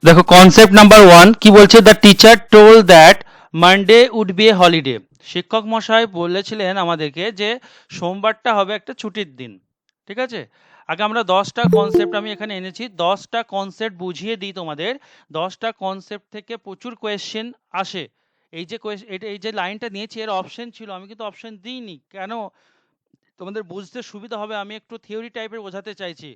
দেখো concept number 1 কি বলছে, the teacher told that Monday would be a holiday. শিক্ষক মশাই বলেছিলেন আমাদেরকে যে সোমবারটা হবে একটা ছুটির দিন। ঠিক আছে, আগে আমরা 10টা কনসেপ্ট আমি এখানে এনেছি, 10টা কনসেপ্ট বুঝিয়ে দিই তোমাদের। 10টা কনসেপ্ট থেকে প্রচুর কোয়েশ্চেন আসে। এই যে লাইনটা নিয়েছি এর অপশন ছিল, আমি কিন্তু অপশন দিইনি কেন, তোমাদের বুঝতে সুবিধা হবে, আমি একটু থিওরি টাইপের বোঝাতে চাইছি।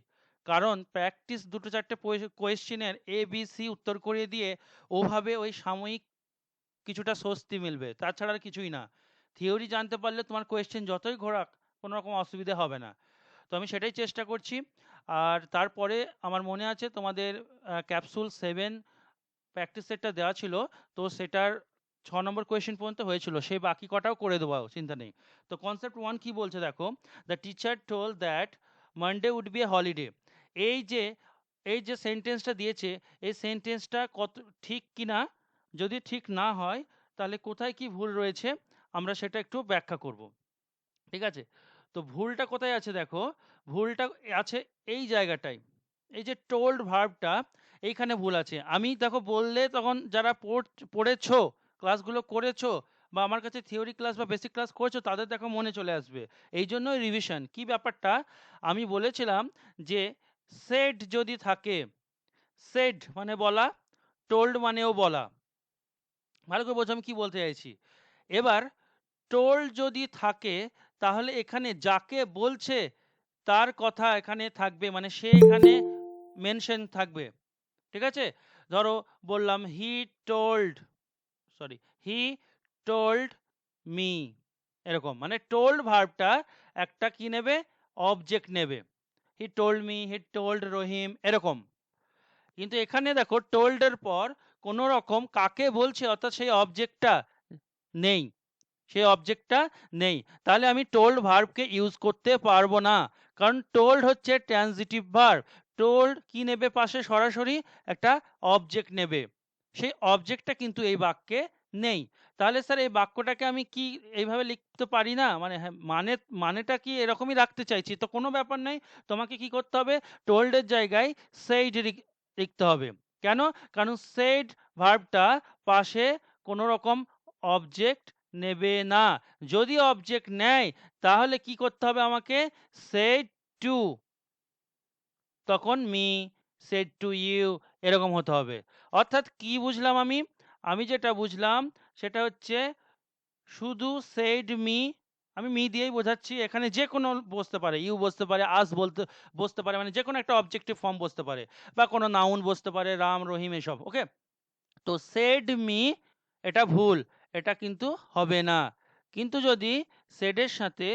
কারণ প্র্যাকটিস দুটো চারটে কোয়েশ্চেনের এ বি সি উত্তর করিয়ে দিয়ে ওভাবে ওই সাময়িক কিছুটা স্বস্তি মিলবে, তাছাড়া আর কিছুই না। থিওরি জানতে পারলে তোমার কোয়েশ্চেন যতই ঘোরাক কোনো রকম অসুবিধা হবে না। তো আমি সেটাই চেষ্টা করছি। আর তারপরে আমার মনে আছে তোমাদের ক্যাপসুল 7 প্র্যাকটিস সেটটা দেওয়া ছিল, তো সেটার 6 নম্বর কোয়েশ্চেন পর্যন্ত হয়েছিল, সেই বাকি কটাও করে দেবো, চিন্তা নেই। তো কনসেপ্ট 1 কি বলছে দেখো, the teacher told that Monday would be a holiday. এই যে এই যে সেন্টেন্সটা দিয়েছে, এই সেন্টেন্সটা কত ঠিক কিনা, যদি ঠিক না হয় তাহলে কোথায় কি ভুল রয়েছে আমরা সেটা একটু ব্যাখ্যা করব। ঠিক আছে, তো ভুলটা কোথায় আছে দেখো, ভুলটা আছে এই জায়গাটায়, এই যে টোল্ড ভার্বটা, এইখানে ভুল আছে। আমি দেখো বললে তখন যারা পড়েছো, ক্লাসগুলো করেছো, বা আমার কাছে থিওরি ক্লাস বা বেসিক ক্লাস করেছো, তাদের দেখো মনে চলে আসবে। এই জন্যই রিভিশন। কি ব্যাপারটা, আমি বলেছিলাম যে সেড যদি থাকে, সেড মানে বলা, টোল্ড মানেও বলা। ভালো করে বোঝো আমি কি বলতে চাইছি। এবার টোল্ড যদি থাকে তাহলে এখানে যাকে বলছে তার কথা এখানে থাকবে, মানে সে এখানে মেনশন থাকবে। ঠিক আছে, ধরো বললাম সরি হি টোল্ড মি, এরকম মানে টোল্ড ভার্বটা একটা কি নেবে, অবজেক্ট নেবে। He told me, he told Rahim, এরকম। কিন্তু এখানে দেখো টোল্ড এর পর কোনো রকম কাকে বলছে অর্থাৎ সেই অবজেক্টটা নেই, সেই অবজেক্টটা নেই। তাহলে আমি টোল্ড ভার্বকে ইউজ করতে পারবো না, কারণ টোল্ড হচ্ছে ট্রানজিটিভ ভার্ব। টোল্ড কি নেবে পাশে, সরাসরি একটা অবজেক্ট নেবে, সেই অবজেক্টটা কিন্তু এই বাক্যে নেই। তাহলে স্যার এই বাক্যটাকে আমি কি এইভাবে লিখতে পারি না, মানে হ্যাঁ, মানেটা কি এরকমই রাখতে চাইছি, তো কোনো ব্যাপার নেই। তোমাকে কি করতে হবে, টোল্ডের জায়গায় সেইড লিখতে হবে। কেন, কারণ সেইড ভার্বটা পাশে কোনো রকম অবজেক্ট নেবে না। যদি অবজেক্ট নেয় তাহলে কি করতে হবে আমাকে, সেড টু, তখন মি, সেড টু ইউ, এরকম হতে হবে। অর্থাৎ কি বুঝলাম আমি, আমি যেটা বুঝলাম সেটা হচ্ছে শুধু সেড মি, আমি মি দিয়েই বোঝাচ্ছি, এখানে যে কোনো বসতে পারে, ইউ বসতে পারে, আস বসতে পারে, মানে যে কোনো একটা অবজেক্টিভ ফর্ম বসতে পারে, বা কোনো নাউন বসতে পারে, রাম রহিম এসব। ওকে, তো সেড মি এটা ভুল, এটা কিন্তু হবে না। কিন্তু যদি সেডের সাথে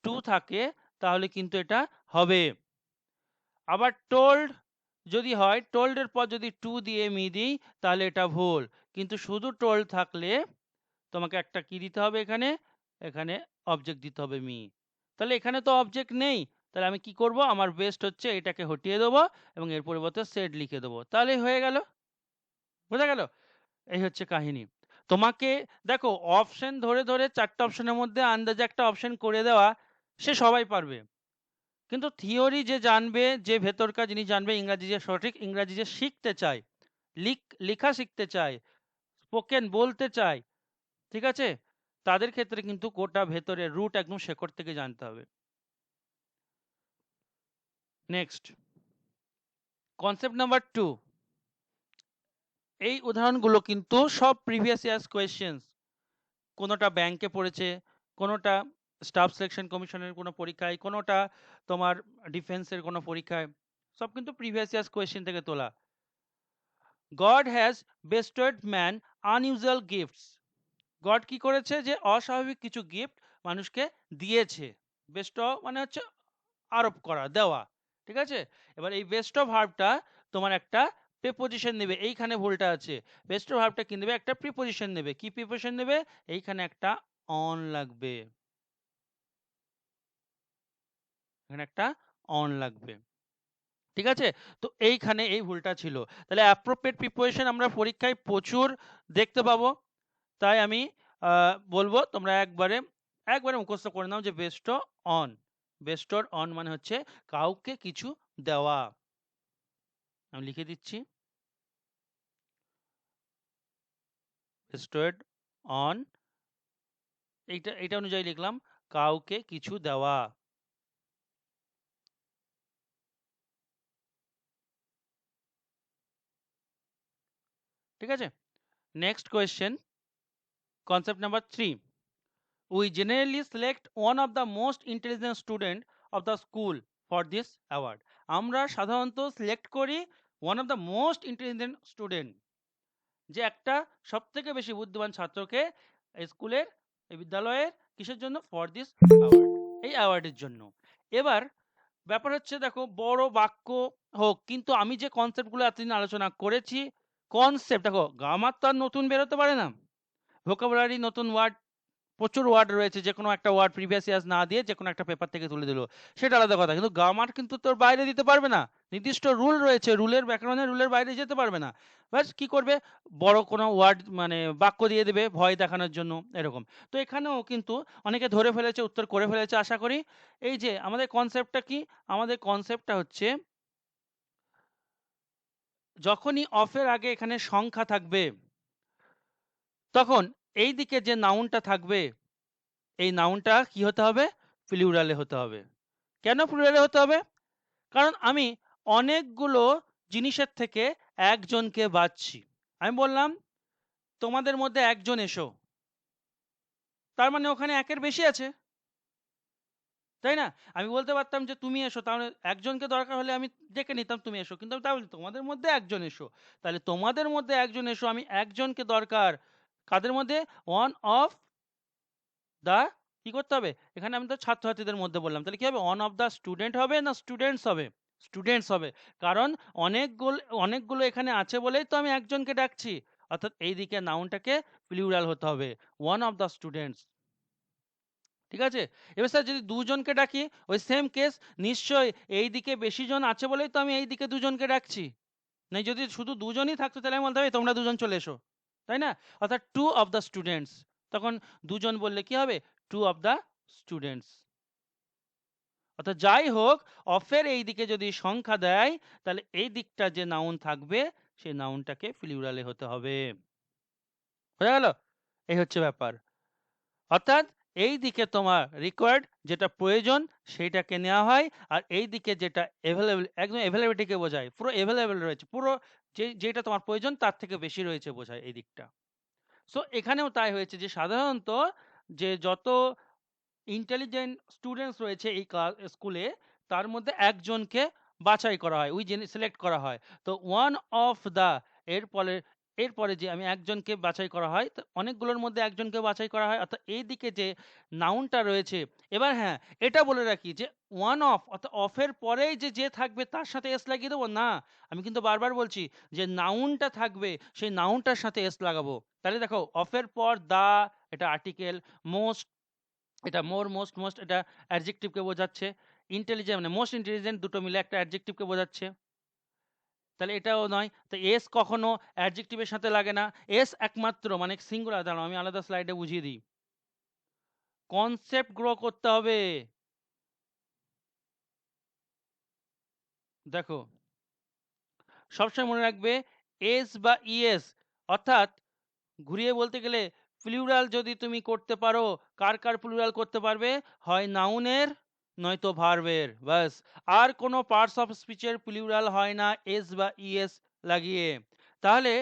টু থাকে তাহলে কিন্তু এটা হবে। আবার টোল্ড যদি হয়, টোল্ডের পর যদি টু দিয়ে মি দিই তাহলে এটা ভুল। কিন্তু শুধু টোল্ড থাকলে তোমাকে একটা কি দিতে হবে, এখানে এখানে অবজেক্ট দিতে হবে মি। তাহলে এখানে তো অবজেক্ট নেই, তাহলে আমি কি করব, আমার বেস্ট হচ্ছে এটাকে হটিয়ে দেবো এবং এর পরিবর্তে সেড লিখে দেবো, তাহলেই হয়ে গেল। বোঝা গেল, এই হচ্ছে কাহিনী। তোমাকে দেখো অপশন ধরে ধরে 4টা অপশনের মধ্যে আন্দাজে একটা অপশন করে দেওয়া, সে সবাই পারবে। কিন্তু থিওরি যে জানবে, যে ভেতরকার জিনিস জানবে, ইংরাজি যে সঠিক ইংরাজি যে শিখতে চায়, লেখা শিখতে চায়, স্পোকেন বলতে চায়, ঠিক আছে, তাদের ক্ষেত্রে কিন্তু গোটা ভেতরের রুট একদম শেকড় থেকে জানতে হবে। Next, concept number 2। এই উদাহরণগুলো কিন্তু সব প্রিভিয়াস ইয়ার্স কোয়েশ্চেন্স, কোনোটা ব্যাংকে পড়েছে, কোনোটা স্টাফ সিলেকশন কমিশনের কোনো পরীক্ষায়, কোনোটা তোমার ডিফেন্সের কোনো পরীক্ষায়, সব কিন্তু প্রিভিয়াস ইয়ার্স কোয়েশ্চেন থেকে তোলা। God has vested man unusual gifts. God কি করেছে, যে অস্বাভাবিক কিছু গিফট মানুষকে দিয়েছে। বেস্ট মানে হচ্ছে আরোপ করা, দেওয়া। ঠিক আছে, এবার এই বেস্ট অফ ভার্বটা তোমার একটা প্রিপোজিশন নেবে, এইখানে ভুলটা আছে। বেস্ট অফ ভার্বটা কি নেবে, একটা প্রিপোজিশন নেবে। কি প্রিপোজিশন নেবে, এইখানে একটা অন লাগবে, এখানে একটা অন লাগবে। ঠিক আছে, তো এইখানে এই ভুলটা ছিল। তাহলে অ্যাপ্রোপ্রিয়েট প্রিপোজিশন আমরা পরীক্ষায় প্রচুর দেখতে পাবো। তাই আমি বলবো তোমরা একবারে একবারে মুখস্থ করে নাও যে বেস্ট অন, বেস্টর অন মানে হচ্ছে কাউকে কিছু দেওয়া। আমি লিখে দিচ্ছি, bestowed on, এটা অনুযায়ী লিখলাম কাউকে কিছু দেওয়া। ঠিক আছে, next question, concept number 3, we generally select one of the most intelligent student of the school for this award. আমরা সাধারণত সিলেক্ট করি one of the most intelligent student, যে একটা সবথেকে বেশি বুদ্ধিমান ছাত্রকে স্কুলের, এই বিদ্যালয়ের কিসের জন্য, ফর দিস অ্যাওয়ার্ড, এই অ্যাওয়ার্ডের জন্য। এবার ব্যাপার হচ্ছে দেখো, বড় বাক্য হোক, কিন্তু আমি যে কনসেপ্টগুলো এতদিন আলোচনা করেছি, কনসেপ্ট দেখো, গ্রামার তো আর নতুন বেরোতে পারে না, ভোকাবুলারি নতুন ওয়ার্ড, প্রচুর ওয়ার্ড রয়েছে, যে কোনো একটা ওয়ার্ড প্রিভিয়াস ইয়ার্স না দিয়ে যে কোনো একটা পেপার থেকে তুলে দিল, সেটা আলাদা কথা, কিন্তু গ্রামার কিন্তু তোর বাইরে দিতে পারবে না, নির্দিষ্ট রুল রয়েছে, রুলের ব্যাকরণের রুলের বাইরে যেতে পারবে না। বাস কি করবে, বড় কোনো ওয়ার্ড মানে বাক্য দিয়ে দেবে ভয় দেখানোর জন্য, এরকম। তো এখানেও কিন্তু অনেকে ধরে ফেলেছে, উত্তর করে ফেলেছে আশা করি। এই যে আমাদের কনসেপ্টটা কি, আমাদের কনসেপ্টটা হচ্ছে, যখনই অফের আগে এখানে সংখ্যা থাকবে, তখন এই দিকে যে নাউনটা থাকবে, এই নাউনটা কি হতে হবে, প্লুরালে হতে হবে। কেন প্লুরালে হতে হবে, কারণ আমি অনেকগুলো জিনিসের থেকে একজনকে বাছছি। আমি বললাম তোমাদের মধ্যে একজন এসো, তার মানে ওখানে একের বেশি আছে, তাই না? আমি বলতে পারতাম যে তুমি এসো, তাহলে একজনকে দরকার হলে আমি ডেকে নিতাম তুমি এসো, কিন্তু তাহলে তোমাদের মধ্যে একজন এসো, তাহলে তোমাদের মধ্যে একজন এসো, আমি একজনকে দরকার, কাদের মধ্যে, ওয়ান অফ দা, কি করতে হবে, এখানে আমি তো ছাত্রছাত্রীদের মধ্যে বললাম, তাহলে কি হবে, ওয়ান অফ দা স্টুডেন্ট হবে না স্টুডেন্টস হবে, স্টুডেন্টস হবে, কারণ অনেকগুলো অনেকগুলো এখানে আছে বলেই তো আমি একজনকে ডাকছি, অর্থাৎ এই দিকে নাউনটাকে প্লুরাল হতে হবে, ওয়ান অফ দা স্টুডেন্টস। ঠিক আছে, এবার স্যার যদি দুজনকে ডাকি, ওই সেম কেস, নিশ্চয়ই এই দিকে বেশি জন আছে বলেই তো আমি এই দিকে দুজনকে ডাকছি, না যদি শুধু দুজনই থাকতো তাহলে আমি বলতে হবে তোমরা দুজন চলে এসো, তাই না? অর্থাৎ টু অফ দ্য স্টুডেন্টস, তখন দুজন বললে কি হবে, টু অফ দ্য স্টুডেন্টস। অর্থাৎ যাই হোক, অফের এই দিকে যদি সংখ্যা দেয়, তাহলে এই দিকটা যে নাউন থাকবে, সেই নাউনটাকে প্লুরালে হতে হবে। বোঝা গেল? এই হচ্ছে ব্যাপার। অর্থাৎ এই দিকে তোমার রিকোয়ার্ড, যেটা প্রয়োজন, সেইটাকে নেওয়া হয়, আর এই দিকে যেটা অ্যাভেলেবল, একদম অ্যাভেলেবিলিটিকে বোঝায়, পুরো অ্যাভেলেবল রয়েছে, পুরো যেটা তোমার প্রয়োজন তার থেকে বেশি রয়েছে বোঝায় এই দিকটা। সো এখানেও তাই হয়েছে, যে সাধারণত যে যত ইন্টেলিজেন্ট স্টুডেন্টস রয়েছে এই স্কুলে, তার মধ্যে একজনকে বাছাই করা হয়, সিলেক্ট করা হয়। তো ওয়ান অফ দা, এরপরে এরপরে যে আমি একজনকে বাছাই করা হয়, তো অনেকগুলোর মধ্যে একজনকে বাছাই করা হয়, অর্থাৎ এই দিকে যে নাউনটা রয়েছে। এবার হ্যাঁ, এটা বলে রাখি যে ওয়ান অফ, অর্থাৎ অফের পরেই যে যে থাকবে তার সাথে এস লাগিয়ে দেবো না, আমি কিন্তু বারবার বলছি যে নাউনটা থাকবে, সেই নাউনটার সাথে এস লাগাবো। তাহলে দেখো, অফের পর দা, এটা আর্টিকেল, মোস্ট, এটা মোর, মোস্ট, মোস্ট এটা অ্যাডজেক্টিভকে বোঝাচ্ছে, ইন্টেলিজেন্ট মানে মোস্ট ইন্টেলিজেন্ট, দুটো মিলে একটা অ্যাডজেক্টিভকে বোঝাচ্ছে, তাহলে এটাও নয়। তো এস কখনো অ্যাডজেক্টিভের সাথে লাগে না, এস একমাত্র মানে সিঙ্গুলার। দাঁড়াও আমি আলাদা স্লাইডে বুঝিয়ে দিই, কনসেপ্ট গ্রো করতে হবে। দেখো, সবসময় মনে রাখবে, এস বা ইএস, অর্থাৎ ঘুরিয়ে বলতে গেলে, প্লুরাল যদি তুমি করতে পারো, কার কার প্লুরাল করতে পারবে, হয় নাউনের নয়তো ভার্বের, বাস। আর কোনো পার্টস অফ স্পিচের প্লুরাল হয় না এস বা ইএস লাগিয়ে। তাহলে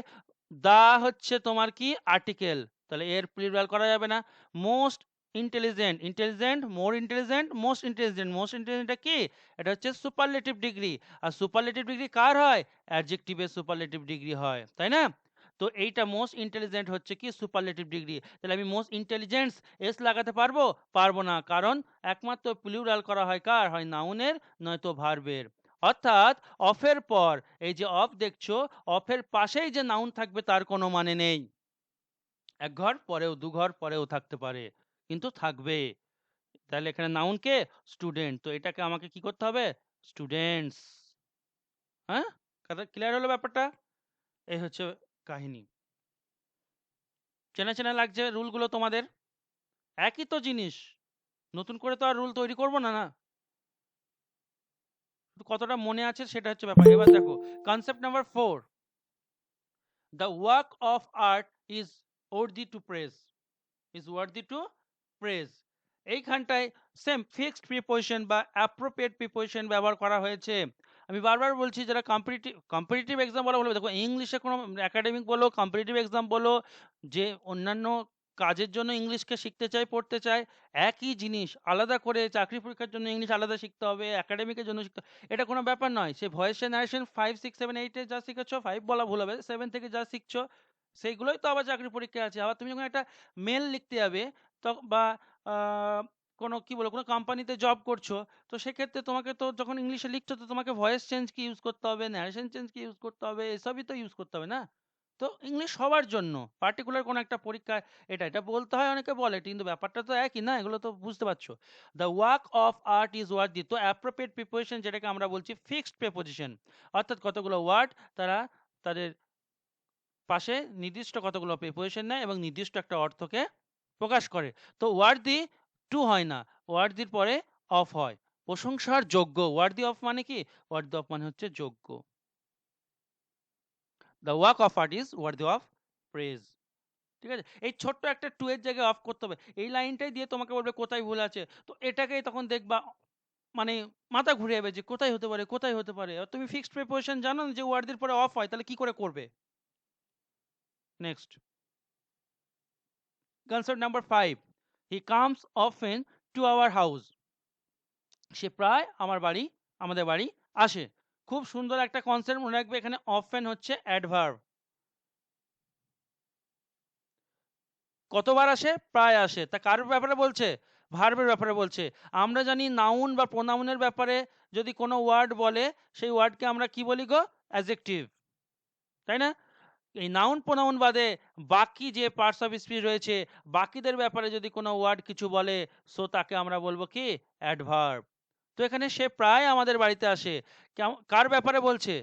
দা হচ্ছে তোমার কি, আর্টিকেল, তাহলে এর প্লুরাল করা যাবে না। Most intelligent, intelligent, more intelligent, most intelligent, most ইন্টেলিজেন্টটা কি, এটা হচ্ছে সুপারলেটিভ ডিগ্রি, আর সুপারলেটিভ ডিগ্রি কার হয়, অ্যাডজেক্টিভের সুপারলেটিভ ডিগ্রি হয়, তাই না? তো এইটা মোস্ট ইন্টেলিজেন্ট হচ্ছে কি, সুপারলেটিভ ডিগ্রি, তাহলে আমি মোস্ট ইন্টেলিজেন্টস এস লাগাতে পারবো, পারবো না, কারণ একমাত্র প্লুরাল করা হয় কার, হয় নাউনের নয়তো ভার্বের। অর্থাৎ অফের পর, এই যে অফ দেখছো, অফের পাশেই যে নাউন থাকবে তার কোনো মানে নেই, এক ঘর পরেও দু ঘর পরেও থাকতে পারে, কিন্তু থাকবে। তাহলে এখানে নাউন কে, স্টুডেন্ট, তো এটাকে আমাকে কি করতে হবে, স্টুডেন্টস। হ্যাঁ, কথা ক্লিয়ার হলো ব্যাপারটা? এই হচ্ছে কাহিনী। চেনা চেনা লাগছে রুলগুলো তোমাদের? একই তো জিনিস, নতুন করে তো আর রুল তৈরি করব না, না। কতটা মনে আছে সেটা হচ্ছে ব্যাপার। এবার দেখো, concept number 4, the work of art is worthy to praise, is worthy to praise। এইখানটায় সেম ফিক্সড প্রিপোজিশন বা অ্যাপ্রোপ্রিয়েট প্রিপোজিশন ব্যবহার করা হয়েছে। আমি বারবার বলছি, যারা কম্পিটিটিভ এক্সাম বলা বলবে, দেখো ইংলিশে কোনো একাডেমিক বলো, কম্পিটিটিভ এক্সাম বলো, যে অন্যান্য কাজের জন্য ইংলিশকে শিখতে চায়, পড়তে চায়, একই জিনিস আলাদা করে চাকরি পরীক্ষার জন্য ইংলিশ আলাদা শিখতে হবে, একাডেমিকের জন্য শিখতে হবে, এটা কোনো ব্যাপার নয়। সে ভয়েসে নারেশন 5, 6, 7, 8 যা শিখেছো, 5 বলা ভুল হবে, 7 থেকে যা শিখছো সেইগুলোই তো আবার চাকরি পরীক্ষায় আছে। আবার তুমি যখন একটা মেল লিখতে যাবে বা কোনো কি বলো কোনো কোম্পানিতে জব করছো, তো সেক্ষেত্রে তোমাকে তো যখন ইংলিশে লিখছো, তো তোমাকে ভয়েস চেঞ্জ কি ইউজ করতে হবে, ন্যারেশন চেঞ্জ কি ইউজ করতে হবে, এসবই তো ইউজ করতে হবে না। তো ইংলিশ সবার জন্য, পার্টিকুলার কোনো একটা পরীক্ষা এটা বলতে হয়, অনেকে বলে, কিন্তু ব্যাপারটা তো একই না, এগুলো তো বুঝতে পারছো। The work of art is worthy, তো অ্যাপ্রোপ্রিয়েট প্রিপোজিশন যেটাকে আমরা বলছি ফিক্সড প্রিপোজিশন, অর্থাৎ কতগুলো ওয়ার্ড তারা তাদের পাশে নির্দিষ্ট কতগুলো প্রিপোজিশন নেয় এবং নির্দিষ্ট একটা অর্থকে প্রকাশ করে। তো ওয়ার্দি টু হয় না, ওয়ার্দির পরে অফ হয়। প্রশংসার যোগ্য, ওয়ার্দি অফ মানে কি, ওয়ার্দি অফ মানে হচ্ছে যোগ্য। The work of art is worthy of praise. ঠিক আছে, এই ছোট্ট একটা টু এর জায়গায় অফ করতে হবে, এই লাইনটাই দিয়ে তোমাকে বলবে কোথায় ভুল আছে, তো এটাকেই তখন দেখবা মানে মাথা ঘুরে যাবে যে কোথায় হতে পারে, কোথায় হতে পারে। আর তুমি ফিক্সড প্রিপোজিশন জানো না যে ওয়ার্দির পরে অফ হয়, তাহলে কি করে করবে। Next, concept number 5, he comes often to our house, সে প্রায় আমাদের বাড়ি আসে। খুব সুন্দর একটা কনসেপ্ট মনে রাখবে, এখানে অফেন হচ্ছে অ্যাডভার্ব। কতবার আসে, প্রায় আসে, তা কার ব্যাপারে বলছে, ভার্বের ব্যাপারে বলছে। আমরা জানি নাউন বা প্রোনাউনের ব্যাপারে যদি কোনো ওয়ার্ড বলে, সেই ওয়ার্ডকে আমরা কি বলি গো, অ্যাডজেক্টিভ, তাই না। এই নাউন প্রোনাউন বাদে বাকি যে পার্টস অফ স্পিচ রয়েছে, বাকিদের ব্যাপারে যদি কোনো ওয়ার্ড কিছু বলে, সো তাকে আমরা বলবো কি, অ্যাডভার্ব। তো এখানে সে প্রায় আমাদের বাড়িতে আসে, কার ব্যাপারে বলছে,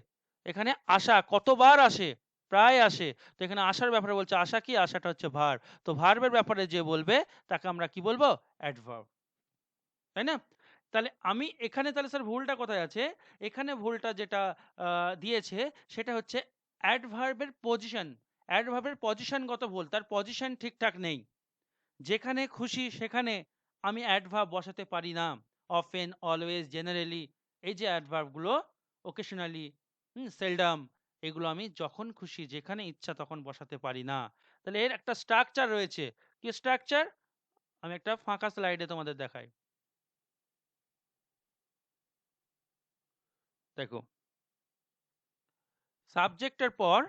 এখানে আসা, কতবার আসে, প্রায় আসে। তো এখানে আসার ব্যাপারে বলছে, আসা কি, আসাটা হচ্ছে ভার্ব। তো ভার্বের ব্যাপারে যে বলবে তাকে আমরা কি বলবো, অ্যাডভার্ব, তাই না। তাহলে আমি এখানে, তাহলে স্যার ভুলটা কোথায় আছে, এখানে ভুলটা যেটা দিয়েছে সেটা হচ্ছে অ্যাডভার্বের পজিশন। অ্যাডভার্বের পজিশনগত ভুল, তার পজিশন ঠিকঠাক নেই। যেখানে খুশি সেখানে আমি অ্যাডভার্ব বসাতে পারি না। অফেন, অলওয়েজ, জেনারেলি, এই যে অ্যাডভার্বগুলো, ওকেশনালি, সেলডাম, এগুলো আমি যখন খুশি যেখানে ইচ্ছা তখন বসাতে পারি না। তাহলে এর একটা স্ট্রাকচার রয়েছে। কি স্ট্রাকচার, আমি একটা ফাঁকা স্লাইডে তোমাদের দেখাই, দেখো। সাবজেক্টের পর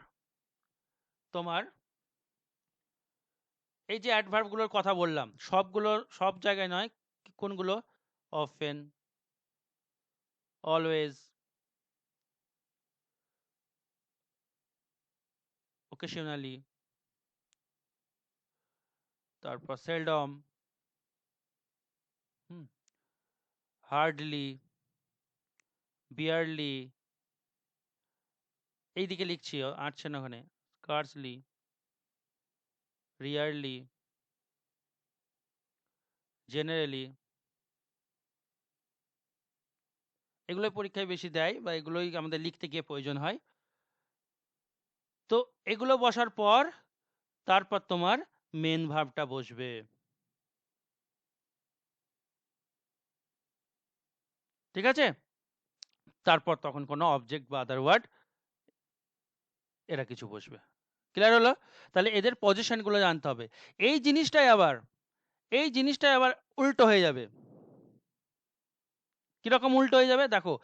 তোমার এই যে অ্যাডভার্বগুলোর কথা বললাম, সবগুলো সব জায়গায় নয়, কোনগুলো, অফেন, অলওয়েজ, ওকেশনালি, তারপর সেলডম, হার্ডলি, বিয়ারলি, এইদিকে লিখছি, আটছে না ওখানে, স্কার্সলি, রিয়ারলি, জেনারেলি, এগুলোই পরীক্ষায় বেশি দেয় বা এগুলোই আমাদের লিখতে গিয়ে প্রয়োজন হয়। তো এগুলো বসার পর তারপর তোমার মেন ভার্বটা বসবে। ঠিক আছে, তারপর তখন কোনো অবজেক্ট বা আদার ওয়ার্ড এরা কিছু বসবে। ক্লিয়ার হলো। তাহলে এদের পজিশনগুলো জানতে হবে। এই জিনিসটাই আবার উল্টো হয়ে যাবে। কিরকম উল্টো হয়ে যাবে দেখো,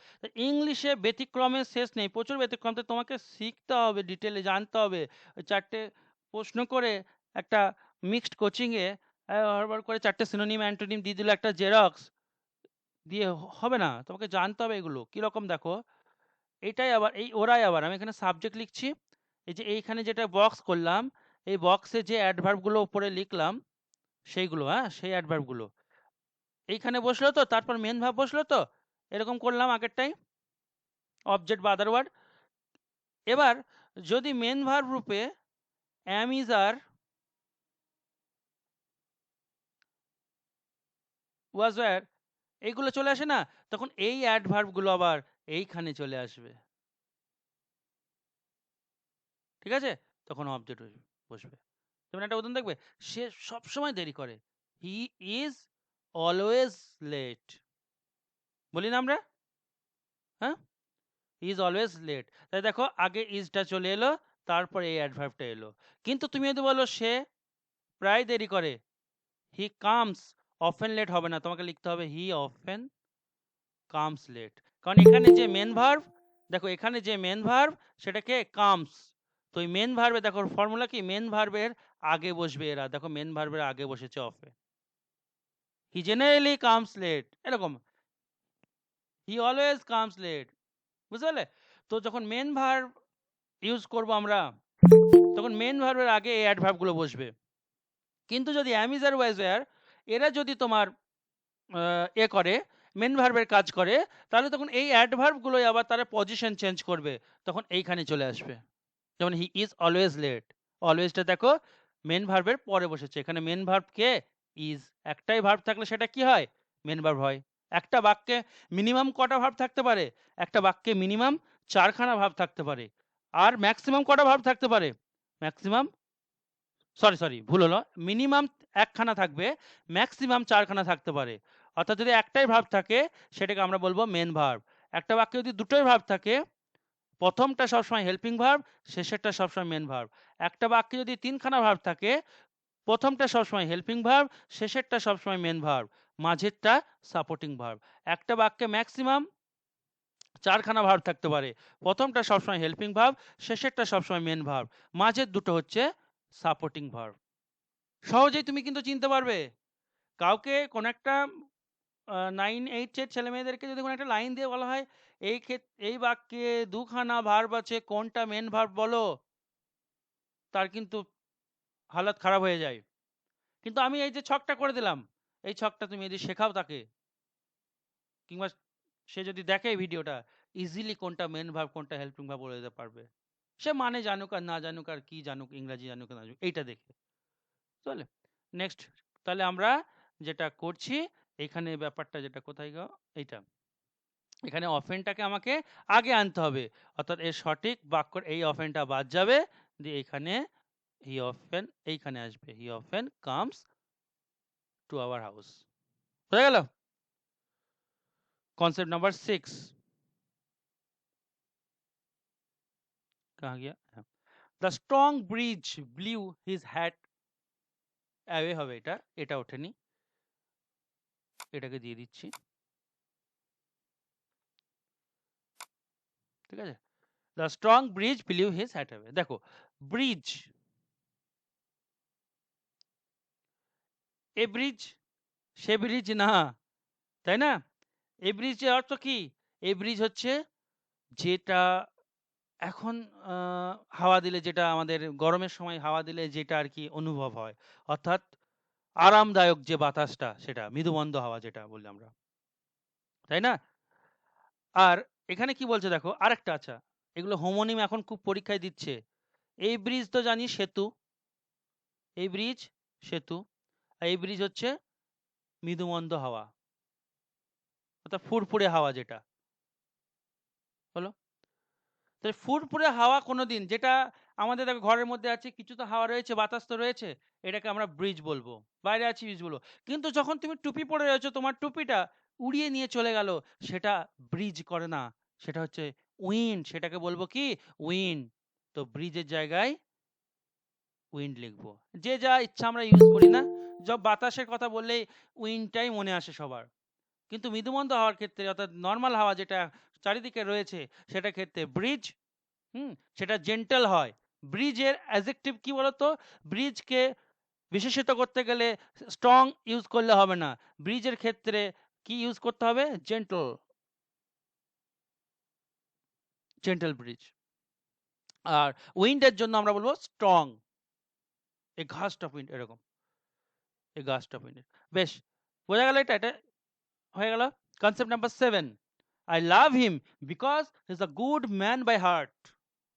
ইংলিশে ব্যতিক্রমের শেষ নেই, প্রচুর ব্যতিক্রম, তো তোমাকে শিখতে হবে, ডিটেলে জানতে হবে। ওই 4টে প্রশ্ন করে একটা মিক্সড কোচিংয়ে বারবার করে 4টে সিনোনিম অ্যান্টোনিম দিয়ে দিল একটা জেরক্স দিয়ে হবে না, তোমাকে জানতে হবে এগুলো কিরকম। দেখো এটাই আবার ওরাই আবার, আমি এখানে সাবজেক্ট লিখছি, এই যে এইখানে যেটা বক্স করলাম, এই বক্সে যে অ্যাডভার্বগুলো উপরে লিখলাম সেইগুলো, সেই অ্যাডভার্বগুলো এইখানে বসলো, তো তারপর মেন ভার্ব বসলো, তো এরকম করলাম আগেরটাই, অবজেক্ট বা আদার ওয়ার্ড। এবার যদি মেন ভার্ব রূপে অ্যাম, ইজ, আর, ওয়াজ, ওয়্যার এইগুলো চলে আসে না, তখন এই অ্যাডভার্বগুলো আবার এইখানে চলে আসবে। ঠিক আছে, তখন অবজেক্ট বসবে। যেমন একটা উদাহরণ দেখবে, সে সবসময় দেরি করে, হি ইজ অলওয়েজ লেট, বলি না আমরা? হ্যাঁ, হি ইজ অলওয়েজ লেট। তাই দেখো আগে ইজটা চলে এলো, তারপরে এই অ্যাডভার্বটা এলো। কিন্তু তুমি যদি বলো সে প্রায় দেরি করে, হি কামস অফেন লেট হবে না, তোমাকে লিখতে হবে হি অফেন কামস লেট। কারণ এখানে যে মেন ভার্ব, দেখো এখানে যে মেন ভার্ব সেটাকে কামস, তো এই মেন ভার্বে দেখো ফর্মুলা কি, মেন ভার্বের আগে বসবে এরা, দেখো মেন ভার্বের আগে বসেছে অফে, হি জেনারেলি কামস লেট, এরকম হি অলওয়েজ কামস লেট, বুঝতে পারলে? তো যখন মেন ভার্ব ইউজ করব আমরা, তখন মেন ভার্বের আগে এই অ্যাডভার্বগুলো বসবে। কিন্তু যদি am is R was wire এরা যদি তোমার এ করে, মেন ভার্বের কাজ করে, তাহলে তখন এই অ্যাডভার্বগুলোই আবার তারা পজিশন চেঞ্জ করবে, তখন এইখানে চলে আসবে। যেমন হি ইজ অলওয়েজ লেট, অলওয়েজটা দেখো মেন ভার্বের পরে বসেছে, এখানে মেন ভার্ব কে, ইজ। একটাই ভার্ব থাকলে সেটা কি হয়, মেন ভার্ব হয়। একটা বাক্যে মিনিমাম কটা ভার্ব থাকতে পারে, একটা বাক্যে মিনিমাম 4খানা ভার্ব থাকতে পারে। আর ম্যাক্সিমাম কটা ভার্ব থাকতে পারে, ম্যাক্সিমাম, সরি ভুল হলো, মিনিমাম 1খানা থাকবে, ম্যাক্সিমাম 4খানা থাকতে পারে। অর্থাৎ যদি একটাই ভার্ব থাকে সেটাকে আমরা বলবো মেন ভার্ব। একটা বাক্যে যদি দুটোই ভার্ব থাকে, প্রথমটা সবসময় হেল্পিং ভার্ব, শেষেরটা সবসময় মেন ভার্ব। একটা বাক্যে যদি 3খানা ভার্ব থাকে, প্রথমটা সবসময় হেল্পিং ভার্ব, শেষেরটা সবসময় মেন ভার্ব, মাঝেরটা সাপোর্টিং ভার্ব। একটা বাক্যে ম্যাক্সিমাম 4খানা ভার্ব থাকতে পারে, প্রথমটা সবসময় হেল্পিং ভার্ব, শেষেরটা সবসময় মেন ভার্ব, মাঝের দুটো হচ্ছে সাপোর্টিং ভার্ব। সহজেই তুমি কিন্তু চিনতে পারবে। কাউকে কোন একটা 9-8 ছেলে মেয়েদেরকে যদি কোনো একটা লাইন দিয়ে বলা হয়, এই বাক্যে 2খানা ভার্ব আছে, কোনটা মেন ভার্ব বলো, তার কিন্তু হালত খারাপ হয়ে যায়। কিন্তু আমি এই যে ছকটা করে দিলাম, এই ছকটা তুমি যদি শেখাও তাকে, কিংবা সে যদি দেখে এই ভিডিওটা, ইজিলি কোনটা মেন ভার্ব কোনটা হেল্পিং ভার্ব বলে দিতে পারবে। সে মানে জানুক আর না জানুক আর কি জানুক, ইংরাজি জানুক না জানুক, এইটা দেখে। চলে নেক্সট। তাহলে আমরা যেটা করছি, এখানে ব্যাপারটা যেটা কোথায় গো, এইটা এখানে অফেনটাকে আমাকে আগে আনতে হবে, অর্থাৎ এর সঠিক বাক্যর এই অফেনটা বাদ যাবে, দিয়ে এখানে হি অফেন এইখানে আসবে, he often comes to our house. হয়ে গেল कॉन्सेप्ट नंबर 6। कहाँ गया, the strong breeze blew his hat away হবে, এটা এটা ওঠেনি, এটাকে দিয়ে দিচ্ছি, ঠিক আছে। The strong breeze blew his hat away. দেখো ব্রিজ, এ ব্রিজ, সে ব্রিজ না, তাই না? এই ব্রিজের অর্থ কি, এই ব্রিজ হচ্ছে যেটা এখন হাওয়া দিলে, যেটা আমাদের গরমের সময় হাওয়া দিলে যেটা আর কি অনুভব হয়, অর্থাৎ আরামদায়ক যে বাতাসটা, সেটা মৃদুমন্দ হাওয়া যেটা বলি আমরা, তাই না? আর এখানে কি বলছে দেখো আরেকটা, আচ্ছা এগুলো হোমোনিম এখন খুব পরীক্ষায় দিচ্ছে। এই ব্রিজ তো জানি সেতু, এই ব্রিজ সেতু, আর এই ব্রিজ হচ্ছে মৃদুমন্দ হাওয়া, অর্থাৎ ফুরফুরে হাওয়া যেটা হলো। তো ফুরফুরে হাওয়া কোনোদিন, যেটা আমাদের দেখো ঘরের মধ্যে আছে, কিছু তো হাওয়া রয়েছে, বাতাস তো রয়েছে, এটাকে আমরা ব্রিজ বলবো, বাইরে আছি ব্রিজ বলবো। কিন্তু যখন তুমি টুপি পরে রয়েছো, তোমার টুপিটা উড়িয়ে নিয়ে চলে গেল, সেটা ব্রিজ করে না, সেটা হচ্ছে উইন্ড, সেটাকে বলবো কি, উইন্ড। তো ব্রিজের জায়গায় উইন্ড লিখবো। যে যা ইচ্ছা আমরা ইউজ করি না, সব বাতাসের কথা বললেই উইন্ডটাই মনে আসে সবার। কিন্তু মৃদুমন্দ হাওয়ার ক্ষেত্রে, অর্থাৎ নর্মাল হাওয়া যেটা চারিদিকে রয়েছে, সেটা ক্ষেত্রে ব্রিজ, সেটা জেন্টাল হয়। ব্রিজের অ্যাডজেক্টিভ কি বলতো, ব্রিজকে বিশেষিত করতে গেলে স্ট্রং ইউজ করলে হবে না, ব্রিজের ক্ষেত্রে কি ইউজ করতে হবে, জেন্টল, জেন্টল ব্রিজ। আর উইন্ডের জন্য আমরা বলবো strong, a gust of wind, এরকম এ গাস্ট অফ উইন্ড। বেশ, বোঝা গেল এটা, এটা হয়ে গেল। Concept number 7, I love him because he is a good man by heart.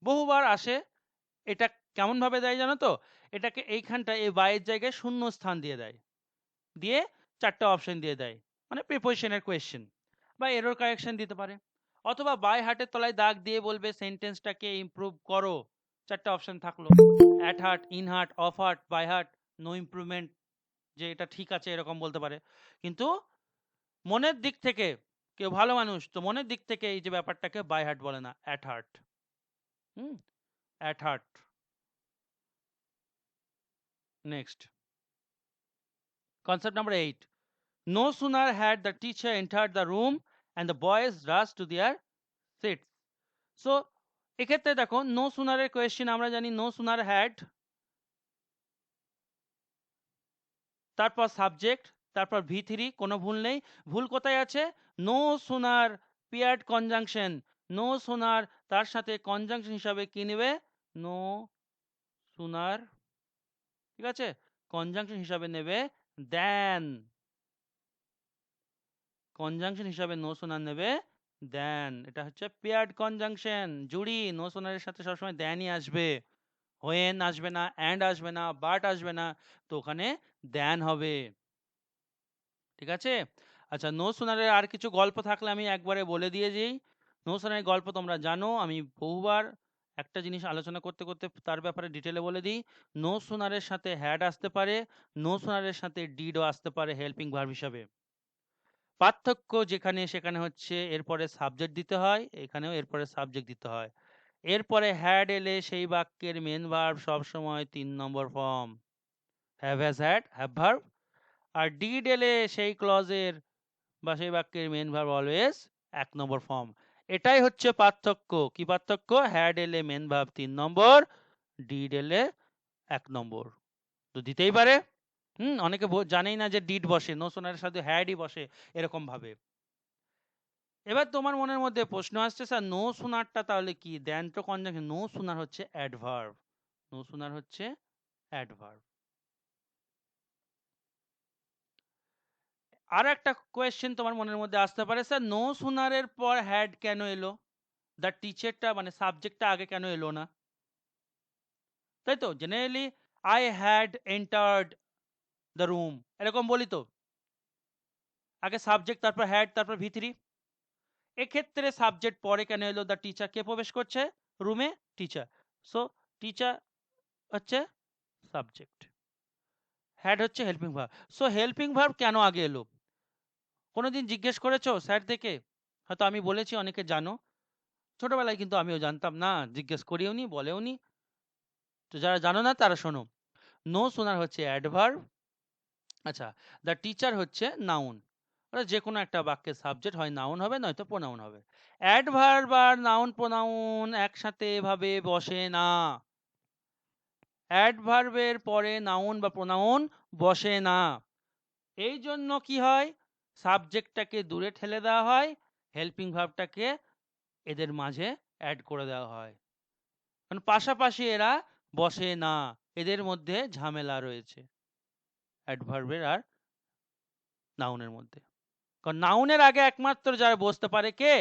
বহুবার আসে, এটা কেমন ভাবে দেয় জানো তো, এটাকে এইখানটা এই বাইয়ের জায়গায় শূন্য স্থান দিয়ে দেয়, দিয়ে 4টা অপশন দিয়ে দেয়, মানে প্রিপোজিশনের কোয়েশ্চেন বা এরর কারেকশন দিতে পারে, অথবা বাই হার্টের তলায় দাগ দিয়ে বলবে সেন্টেন্সটাকে ইমপ্রুভ করো, চারটা অপশন থাকলো, at heart, in heart, of heart, by heart, no improvement, যে এটা ঠিক আছে এরকম বলতে পারে। কিন্তু মনের দিক থেকে কেউ ভালো মানুষ তো মনের দিক থেকে এই যে ব্যাপারটাকে বাই হার্ট বলে না, at heart. At heart. Next, concept number 8. No sooner had the teacher entered the room and the boys rushed to their seats. So এক্ষেত্রে দেখো নো সুনারের কোয়েশ্চেন আমরা জানি নো সুনার হ্যাড, তারপর সাবজেক্ট, তারপর V3, কোনো ভুল নেই। ভুল কোথায় আছে? No sooner paired conjunction, no sooner তার সাথে কনজাংশন হিসাবে কি নেবে? নো সুনার, ঠিক আছে, কনজাংশন হিসাবে নেবে দেন, কনজাংশন হিসাবে নো সোনার নেবে দেন। এটা হচ্ছে পেয়ার্ড কনজাংশন। জুড়ি নো সোনারের সাথে সবসময় দেনই আসবে, হোয়েন আসবে না, অ্যান্ড আসবে না, বাট আসবে না, তো ওখানে দেন হবে। ঠিক আছে? আচ্ছা, নো সোনারের আর কিছু গল্প থাকলে আমি একবারে বলে দিয়ে যাই। নো সোনারের গল্প তোমরা জানো, আমি বহুবার একটা জিনিস আলোচনা করতে করতে তার ব্যাপারে ডিটেলে বলে দিই। নো সোনারের সাথে হ্যাড আসতে পারে, নো সোনারের সাথে ডিডও আসতে পারে হেল্পিং ভার্ব হিসাবে। পার্থক্য যেখানে সেখানে হচ্ছে এরপরে সাবজেক্ট দিতে হয়, এখানেও এরপরে সাবজেক্ট দিতে হয়। এরপরে হ্যাড এলে সেই বাক্যের মেন ভার্ব সবসময় 3 নম্বর form, have, has, had, have verb. আর ডিড এলে সেই ক্লজের বা সেই বাক্যের মেন ভার্ব অলওয়েজ 1 নম্বর ফর্ম। এটাই হচ্ছে পার্থক্য। কি পার্থক্য? হ্যাড এলে মেন ভার্ব 3 নম্বর, ডিড এলে 1 নম্বর। তো দিতেই পারে। অনেকে জানেই না যে ডিড বসে, নো সোনারের সাথে হ্যাডই বসে এরকম ভাবে। এবার তোমার মনের মধ্যে প্রশ্ন আসছে, স্যার নো সুনারটা তাহলে কি? দেন তো কনজাংশন, নো সুনার হচ্ছে অ্যাডভার্ব, নো সুনার হচ্ছে অ্যাডভার্ব। আর একটা কোয়েশ্চেন তোমার মনের মধ্যে আসতে পারে, স্যার নো সুনারের পর হ্যাড কেন এলো? দ্য টিচারটা মানে সাবজেক্টটা আগে কেন এলো না? তাই তো, generally I had entered the room এরকম বলি তো, আগে সাবজেক্ট, তারপর হ্যাড, তারপর V3। এক্ষেত্রে সাবজেক্ট পরে কেন এলো? দ্য টিচার, কে প্রবেশ করছে রুমে? টিচার। সো টিচার হচ্ছে সাবজেক্ট, হ্যাড হচ্ছে helping verb. So helping verb কেন আগে এলো? কোনোদিন জিজ্ঞেস করেছো স্যার থেকে? হয়তো আমি বলেছি, অনেকে জানো, ছোটবেলায় কিন্তু আমিও জানতাম না, জিজ্ঞেস করিও নি, বলেও নি। তো যারা জানো না তারা শোনো, নো সোনার হচ্ছে অ্যাডভার্ব। আচ্ছা, দ্য টিচার হচ্ছে নাউন। যে কোনো একটা বাক্যের সাবজেক্ট হয় নাউন হবে, নয়তো প্রোনাউন হবে। অ্যাডভার্ব আর নাউন প্রোনাউন একসাথে এভাবে বসে না। অ্যাডভার্বের পরে নাউন বা প্রোনাউন বসে না। এই জন্য কি হয়? সাবজেক্টটাকে দূরে ঠেলে দেওয়া হয়, হেল্পিং ভার্বটাকে এদের মাঝে অ্যাড করে দেওয়া হয়, কারণ পাশাপাশি এরা বসে না, এদের মধ্যে ঝামেলা রয়েছে অ্যাডভার্বের আর নাউনের মধ্যে। কারণ নাউনের আগে একমাত্র যারা বসতে পারে কে?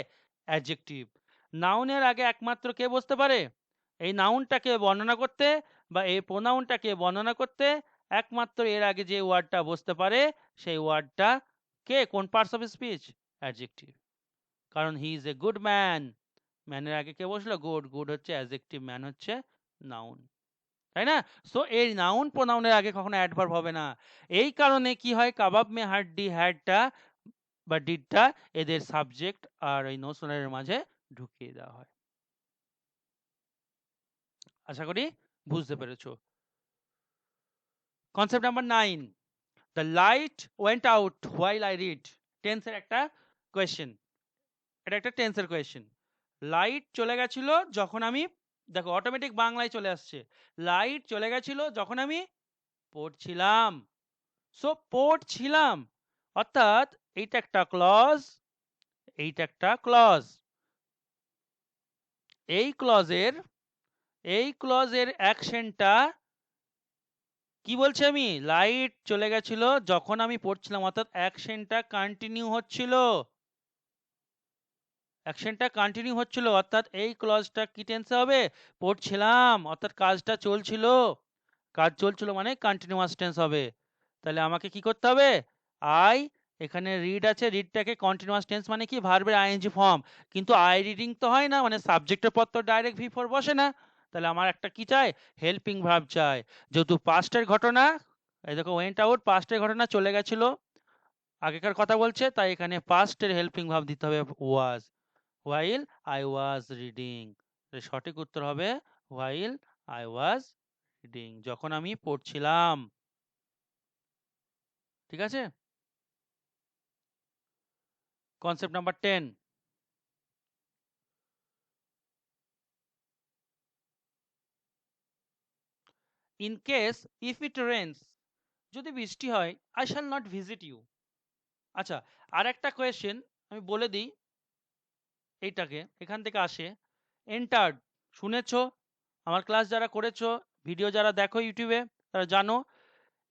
অ্যাডজেক্টিভ। নাউনের আগে একমাত্র কে বসতে পারে? এই নাউনটাকে বর্ণনা করতে বা এই প্রোনাউনটাকে বর্ণনা করতে একমাত্র এর আগে যে ওয়ার্ডটা বসতে পারে সেই ওয়ার্ডটা কে? কোন পার্টস অফ স্পিচ? অ্যাডজেক্টিভ। কারণ he is a good man, ম্যানের আগে কে বসলো? গুড। গুড হচ্ছে অ্যাডজেক্টিভ, ম্যান হচ্ছে নাউন, তাই না? সো এই নাউন প্রোনাউনের আগে কখনো অ্যাডভার্ব হবে না। এই কারণে কি হয়, কাবাব মে হাড্ডি হ্যাডটা বা ডিডটা এদের সাবজেক্ট আর এই নো সোনারের মাঝে ঢুকিয়ে দেওয়া হয়। আশা করি বুঝতে পেরেছো। Concept number 9, the light went out while I read. টেন্সের একটা কোয়েশ্চেন, এটা একটা টেন্সের কোয়েশ্চেন। লাইট চলে গেছিল যখন আমি, দেখো অটোমেটিক বাংলায় চলে আসছে, লাইট চলে গেছিল যখন আমি পড়ছিলাম। সো পড়ছিলাম অর্থাৎ এইটা একটা ক্লজ, এইটা একটা ক্লজ। এই ক্লজের অ্যাকশনটা কি বলছি আমি? লাইট চলে গেছিল যখন আমি পড়ছিলাম, অর্থাৎ অ্যাকশনটা কন্টিনিউ হচ্ছিল, অ্যাকশনটা কন্টিনিউ হচ্ছিল, অর্থাৎ এই ক্লজটা কি টেন্সে হবে? পড়ছিলাম, অর্থাৎ কাজটা চলছিল, কাজ চলছিল মানে কন্টিনিউয়াস টেন্স হবে। তাহলে আমাকে কি করতে হবে? আই, এখানে রিড আছে, রিডটাকে কন্টিনিউয়াস টেন্স মানে কি? ভার্বের আইএনজি ফর্ম, কিন্তু আই রিডিং তো হয় না, মানে সাবজেক্টের পর তো ডাইরেক্ট V4 বসে না, তাহলে আমার একটা কি চাই, হেল্পিং ভার্ব চাই। যেহেতু পাস্টের ঘটনা, এই দেখো ওয়েন্ট আউট পাস্টের ঘটনা, চলে গেছিল, আগেকার কথা বলছে, তাই এখানে পাস্টের হেল্পিং ভার্ব দিতে হবে ওয়াজ। while I was reading, সঠিক উত্তর হবে while I was reading, যখন আমি পড়ছিলাম। ঠিক আছে, concept number 10, in case if it rains, যদি বৃষ্টি হয়, I shall not visit you। আচ্ছা, আর একটা কোয়েশ্চেন আমি বলে দিই, এইটাকে এখান থেকে আসে, এন্টার্ড, শুনেছো, আমার ক্লাস যারা করেছো, ভিডিও যারা দেখো ইউটিউবে, তারা জানো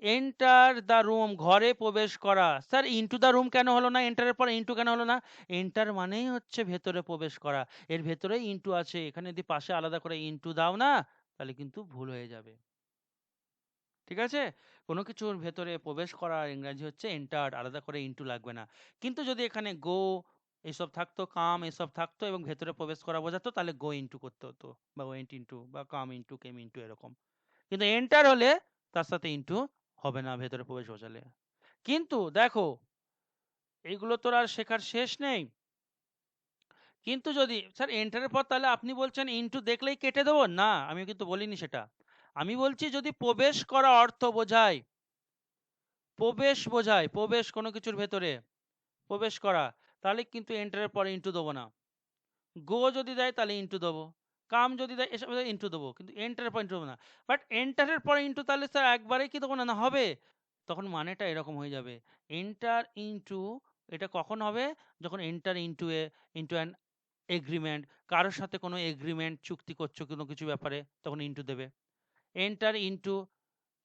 এন্টার দ্য রুম, ঘরে প্রবেশ করা। স্যার ইনটু দ্য রুম কেন হলো না, এন্টারের পর ইনটু কেন হলো না? এন্টার মানেই হচ্ছে ভেতরে প্রবেশ করা, এর ভেতরে ইনটু আছে, এখানে যদি পাশে আলাদা করে ইনটু দাও না, তাহলে কিন্তু ভুল হয়ে যাবে। ঠিক আছে, কোনো কিছুর ভেতরে প্রবেশ করা ইংরাজি হচ্ছে এন্টার, আলাদা করে ইনটু লাগবে না। কিন্তু যদি এখানে গো এসব থাকতো, কাম এসব থাকতো এবং ভেতরে প্রবেশ করা বোঝাতো, তাহলে গো ইনটু করতে হতো, বা ওয়েন্ট ইনটু, বা কাম ইনটু, কেম ইনটু, এরকম। কিন্তু এন্টার হলে তার সাথে ইনটু হবে না ভেতরে প্রবেশ বোঝালে। কিন্তু দেখো, এইগুলো তোর আর শেখার শেষ নেই। কিন্তু যদি স্যার এন্টারের পর তাহলে আপনি বলছেন ইনটু দেখলেই কেটে দেবো, না আমি কিন্তু বলিনি সেটা। আমি বলছি যদি প্রবেশ করা অর্থ বোঝায়, প্রবেশ বোঝায়, প্রবেশ কোনো কিছুর ভেতরে প্রবেশ করা, তাহলে কিন্তু এন্টারের পরে ইনটু দেবো না। গো যদি দেয় তাহলে ইনটু দেবো, কাম যদি দেয় এসব ইনটু দেবো, কিন্তু এন্টারের পর ইনটু দেবো না। বাট এন্টারের পরে ইনটু তাহলে স্যার একবারেই কি দেবো না, না হবে, তখন মানেটা এরকম হয়ে যাবে, এন্টার ইনটু, এটা কখন হবে, যখন enter into into an agreement, কারোর সাথে কোনো এগ্রিমেন্ট চুক্তি করছো কোনো কিছু ব্যাপারে, তখন ইনটু দেবে। এন্টার ইনটু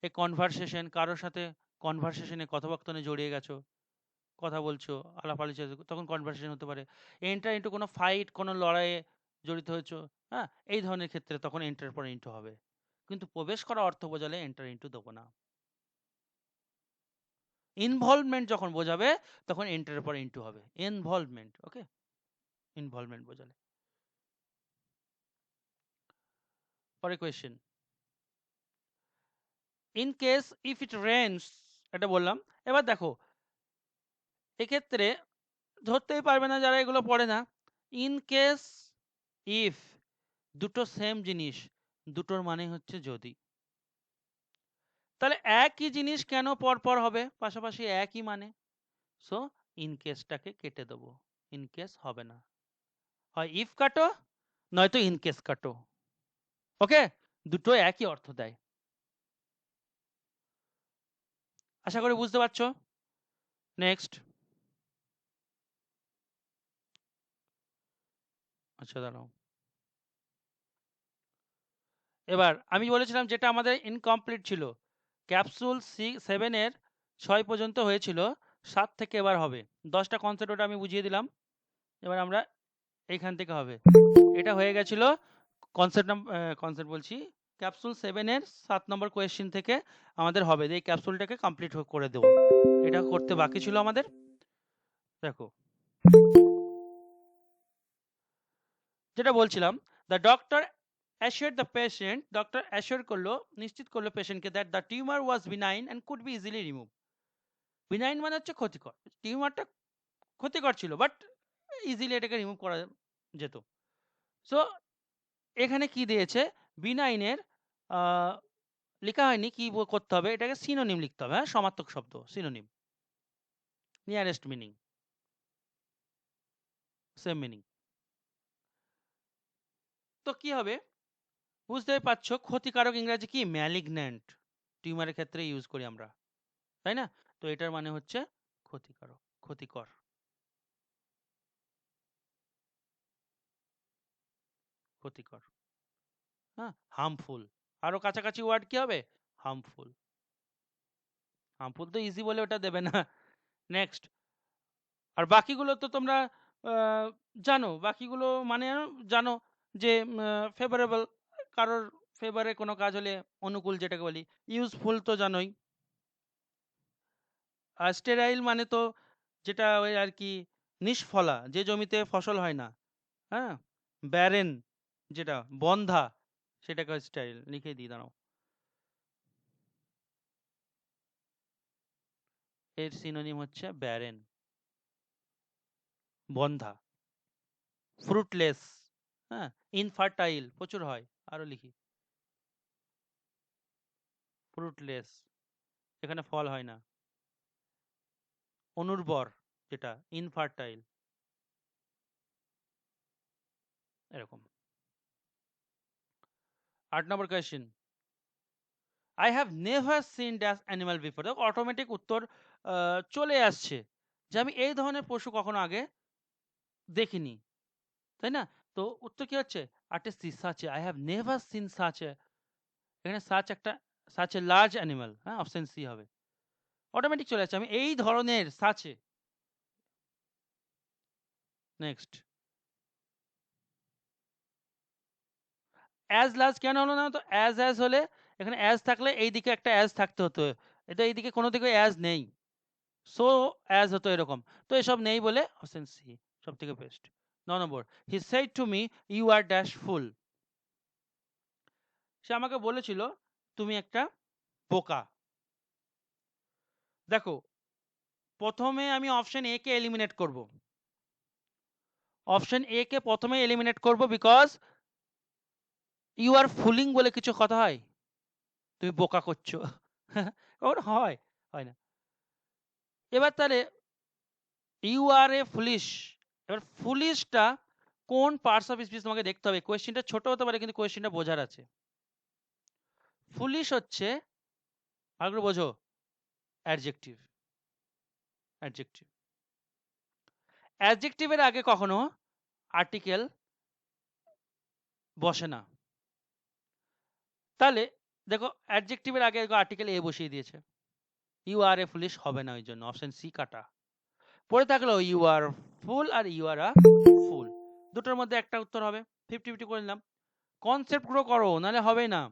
এ কনভারসেশন, কারোর সাথে কনভারসেশনে, কথোপকথনে জড়িয়ে গেছো, কথা বলছো, আলাপ আলোচনা, তখন কনভারসেশন হতে পারে। এন্টার ইনটু কোনো ফাইট, কোনো লড়াইয়ে জড়িত হয়েছো, হ্যাঁ, এই ধরনের ক্ষেত্রে তখন এন্টার পর ইনটু হবে। কিন্তু প্রবেশ করা অর্থ বোঝালে এন্টার ইনটু দেবো না। ইনভলভমেন্ট যখন বোঝাবে তখন এন্টারের পর ইনটু হবে, ইনভলভমেন্ট, ওকে, ইনভলভমেন্ট বোঝালে। পরে question, in case if it Reigns, এটা বললাম। এবার দেখো, এক্ষেত্রে ধরতেই পারবে না যারা এগুলো পড়ে না, ইন কেস ইফ দুটো সেম জিনিস, দুটোর মানে হচ্ছে যদি, তাহলে একই জিনিস কেন পর পর হবে, পাশাপাশি একই মানে, সো ইন কেসটাকে কেটে দেবো, ইন কেস হবে না, হয় ইফ কাটো নয়তো ইন কেস কাটো, ওকে, দুটো একই অর্থ দেয়। আশা করি বুঝতে পারছো। নেক্সট, আচ্ছা দাঁড়াও, এবার আমি বলেছিলাম যেটা আমাদের ইনকমপ্লিট ছিল, ক্যাপসুল 7-এর 6 পর্যন্ত হয়েছিল, 7 থেকে এবার হবে 10টা কনসেপ্ট, ওটা আমি বুঝিয়ে দিলাম। এবার আমরা এইখান থেকে হবে, এটা হয়ে গেছিল কনসেপ্ট বলছি, ক্যাপসুল 7-এর 7 নম্বর কোয়েশ্চেন থেকে আমাদের হবে, এই ক্যাপসুলটাকে কমপ্লিট করে দেবো, এটা করতে বাকি ছিল আমাদের। দেখো যেটা বলছিলাম, the doctor assured the patient, doctor assure করলো, নিশ্চিত করলো পেশেন্টকে, that the tumour was benign and could be easily remove. Benign মানে হচ্ছে ক্ষতিকর, টিউমারটা ক্ষতিকর ছিল বাট ইজিলি এটাকে রিমুভ করা যেত। সো এখানে কি দিয়েছে, বিনাইনের লেখা হয়নি, কি করতে হবে, এটাকে সিনোনিম লিখতে হবে, হ্যাঁ, সমার্থক শব্দ, synonym, nearest meaning, same meaning. তো কি হবে, বুঝতেই পারছো, ক্ষতিকারক ইংরাজি কি, ম্যালিগন্যান্ট, টিউমারের ক্ষেত্রে ইউজ করি আমরা, তাই না? তো এটার মানে হচ্ছে ক্ষতিকারক, ক্ষতিকর, ক্ষতিকর, হ্যাঁ, হার্মফুল, আরো কাছাকাছি ওয়ার্ড কি হবে, হার্মফুল। হার্মফুল তো ইজি বলে ওটা দেবে না। নেক্সট, আর বাকিগুলো তো তোমরা জানো, বাকিগুলো মানে জানো, যে ফেভারেবল, কারোর ফেভারে কোনো কাজ হলে অনুকূল যেটাকে বলি, ইউজফুল তো জানোই, আর স্টেরাইল মানে তো যেটা ওই আর কি, নিষ্ফলা, যে জমিতে ফসল হয় না, হ্যাঁ, ব্যারেন, যেটা বন্ধা, সেটাকে স্টাইল লিখে দিই, দাঁড়াও। এর সিনোনিম হচ্ছে ব্যারেন, বন্ধা, ফ্রুটলেস, হ্যাঁ, ইনফার্টাইল প্রচুর হয়, আরো লিখি ফ্রুটলেস, এখানে ফল হয় না, অনুর্বর যেটা ইনফার্টাইল, এরকম। 8 নম্বর question, I have never seen dash animal before. দেখো অটোমেটিক উত্তর চলে আসছে যে আমি এই ধরনের পশু কখনো আগে দেখিনি, তাই না? তো উত্তর কি হচ্ছে, at a c such a, I have never seen such a, এখানে সাচ একটা, সাচ এ লার্জ অ্যানিমাল, হ্যাঁ, অপশন সি হবে। অটোমেটিক চলে আসছে আমি এই ধরনের সাচে। নেক্সট, অ্যাজ লার্জ কেন হলো না? তো অ্যাজ হলে এখানে অ্যাজ থাকলে এই দিকে একটা অ্যাজ থাকতে হতো, এটা এইদিকে কোনো দিকে অ্যাজ নেই, সো অ্যাজ হতো এরকম। তো এসব নেই বলে অপশন সি সব থেকে বেস্ট। 9 নম্বর, he said to me you are dash fool. সে আমাকে বলেছিল তুমি একটা বোকা। দেখো প্রথমে আমি অপশন এ কে এলিমিনেট করব, অপশন এ কে প্রথমে এলিমিনেট করব, বিকজ ইউ আর ফুলিং বলে কিছু কথা হয়, তুমি বোকা করছো ওর হয়, হয় না। এবার তাহলে ইউ আর এ ফুলিশ, এবার ফুলিশটা কোন পার্টস অফ স্পিচ তোমাকে দেখতে হবে। কোয়েশ্চেনটা ছোট হতে পারে কিন্তু কোয়েশ্চেনটা বোঝার আছে। ফুলিশ হচ্ছে, ভালো করে বোঝো, অ্যাডজেক্টিভ, অ্যাডজেক্টিভ, অ্যাডজেক্টিভের আগে কখনো আর্টিকেল বসে না। তাহলে দেখো অ্যাডজেক্টিভের আগে আর্টিকেল এ বসিয়ে দিয়েছে, ইউ আর এ ফুলিশ হবে না, ওই জন্য অপশন সি কাটা। পড়ে থাকলো you R full are you আর আ ফুল, দুটোর মধ্যে একটা উত্তর হবে, 50-50 করে নিলাম। কনসেপ্ট গ্রো করো, নাহলে হবে না।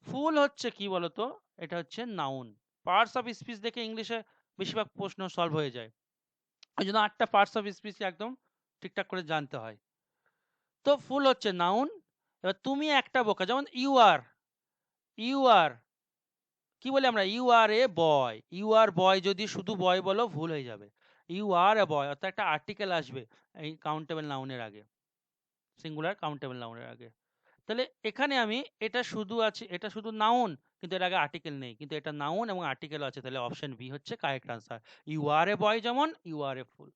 ফুল হচ্ছে কি বলতো, এটা হচ্ছে নাউন। পার্টস অফ স্পিচ দেখে ইংলিশে বেশিরভাগ প্রশ্ন সলভ হয়ে যায়, ওই জন্য 8টা পার্টস অফ স্পিচ একদম ঠিকঠাক করে জানতে হয়। তো ফুল হচ্ছে নাউন। এবার তুমি একটা বোকা, যেমন ইউ আর, ইউ আর কি বলি আমরা, you R A boy, you আর বয় যদি শুধু বয় বলো ভুল হয়ে যাবে, ইউ আর এ বয় অর্থাৎ একটা আর্টিকেল আসবে এই কাউন্টেবল নাউনের আগে, সিঙ্গুলার কাউন্টেবল নাউনের আগে। তাহলে এখানে আমি এটা শুধু আছে, এটা শুধু নাউন কিন্তু এর আগে আর্টিকেল নেই, কিন্তু এটা নাউন এবং আর্টিকেল আছে, তাহলে অপশন বি হচ্ছে কারেক্ট আনসার। ইউ আর এ বয় যেমন ইউ আর এ ফুল।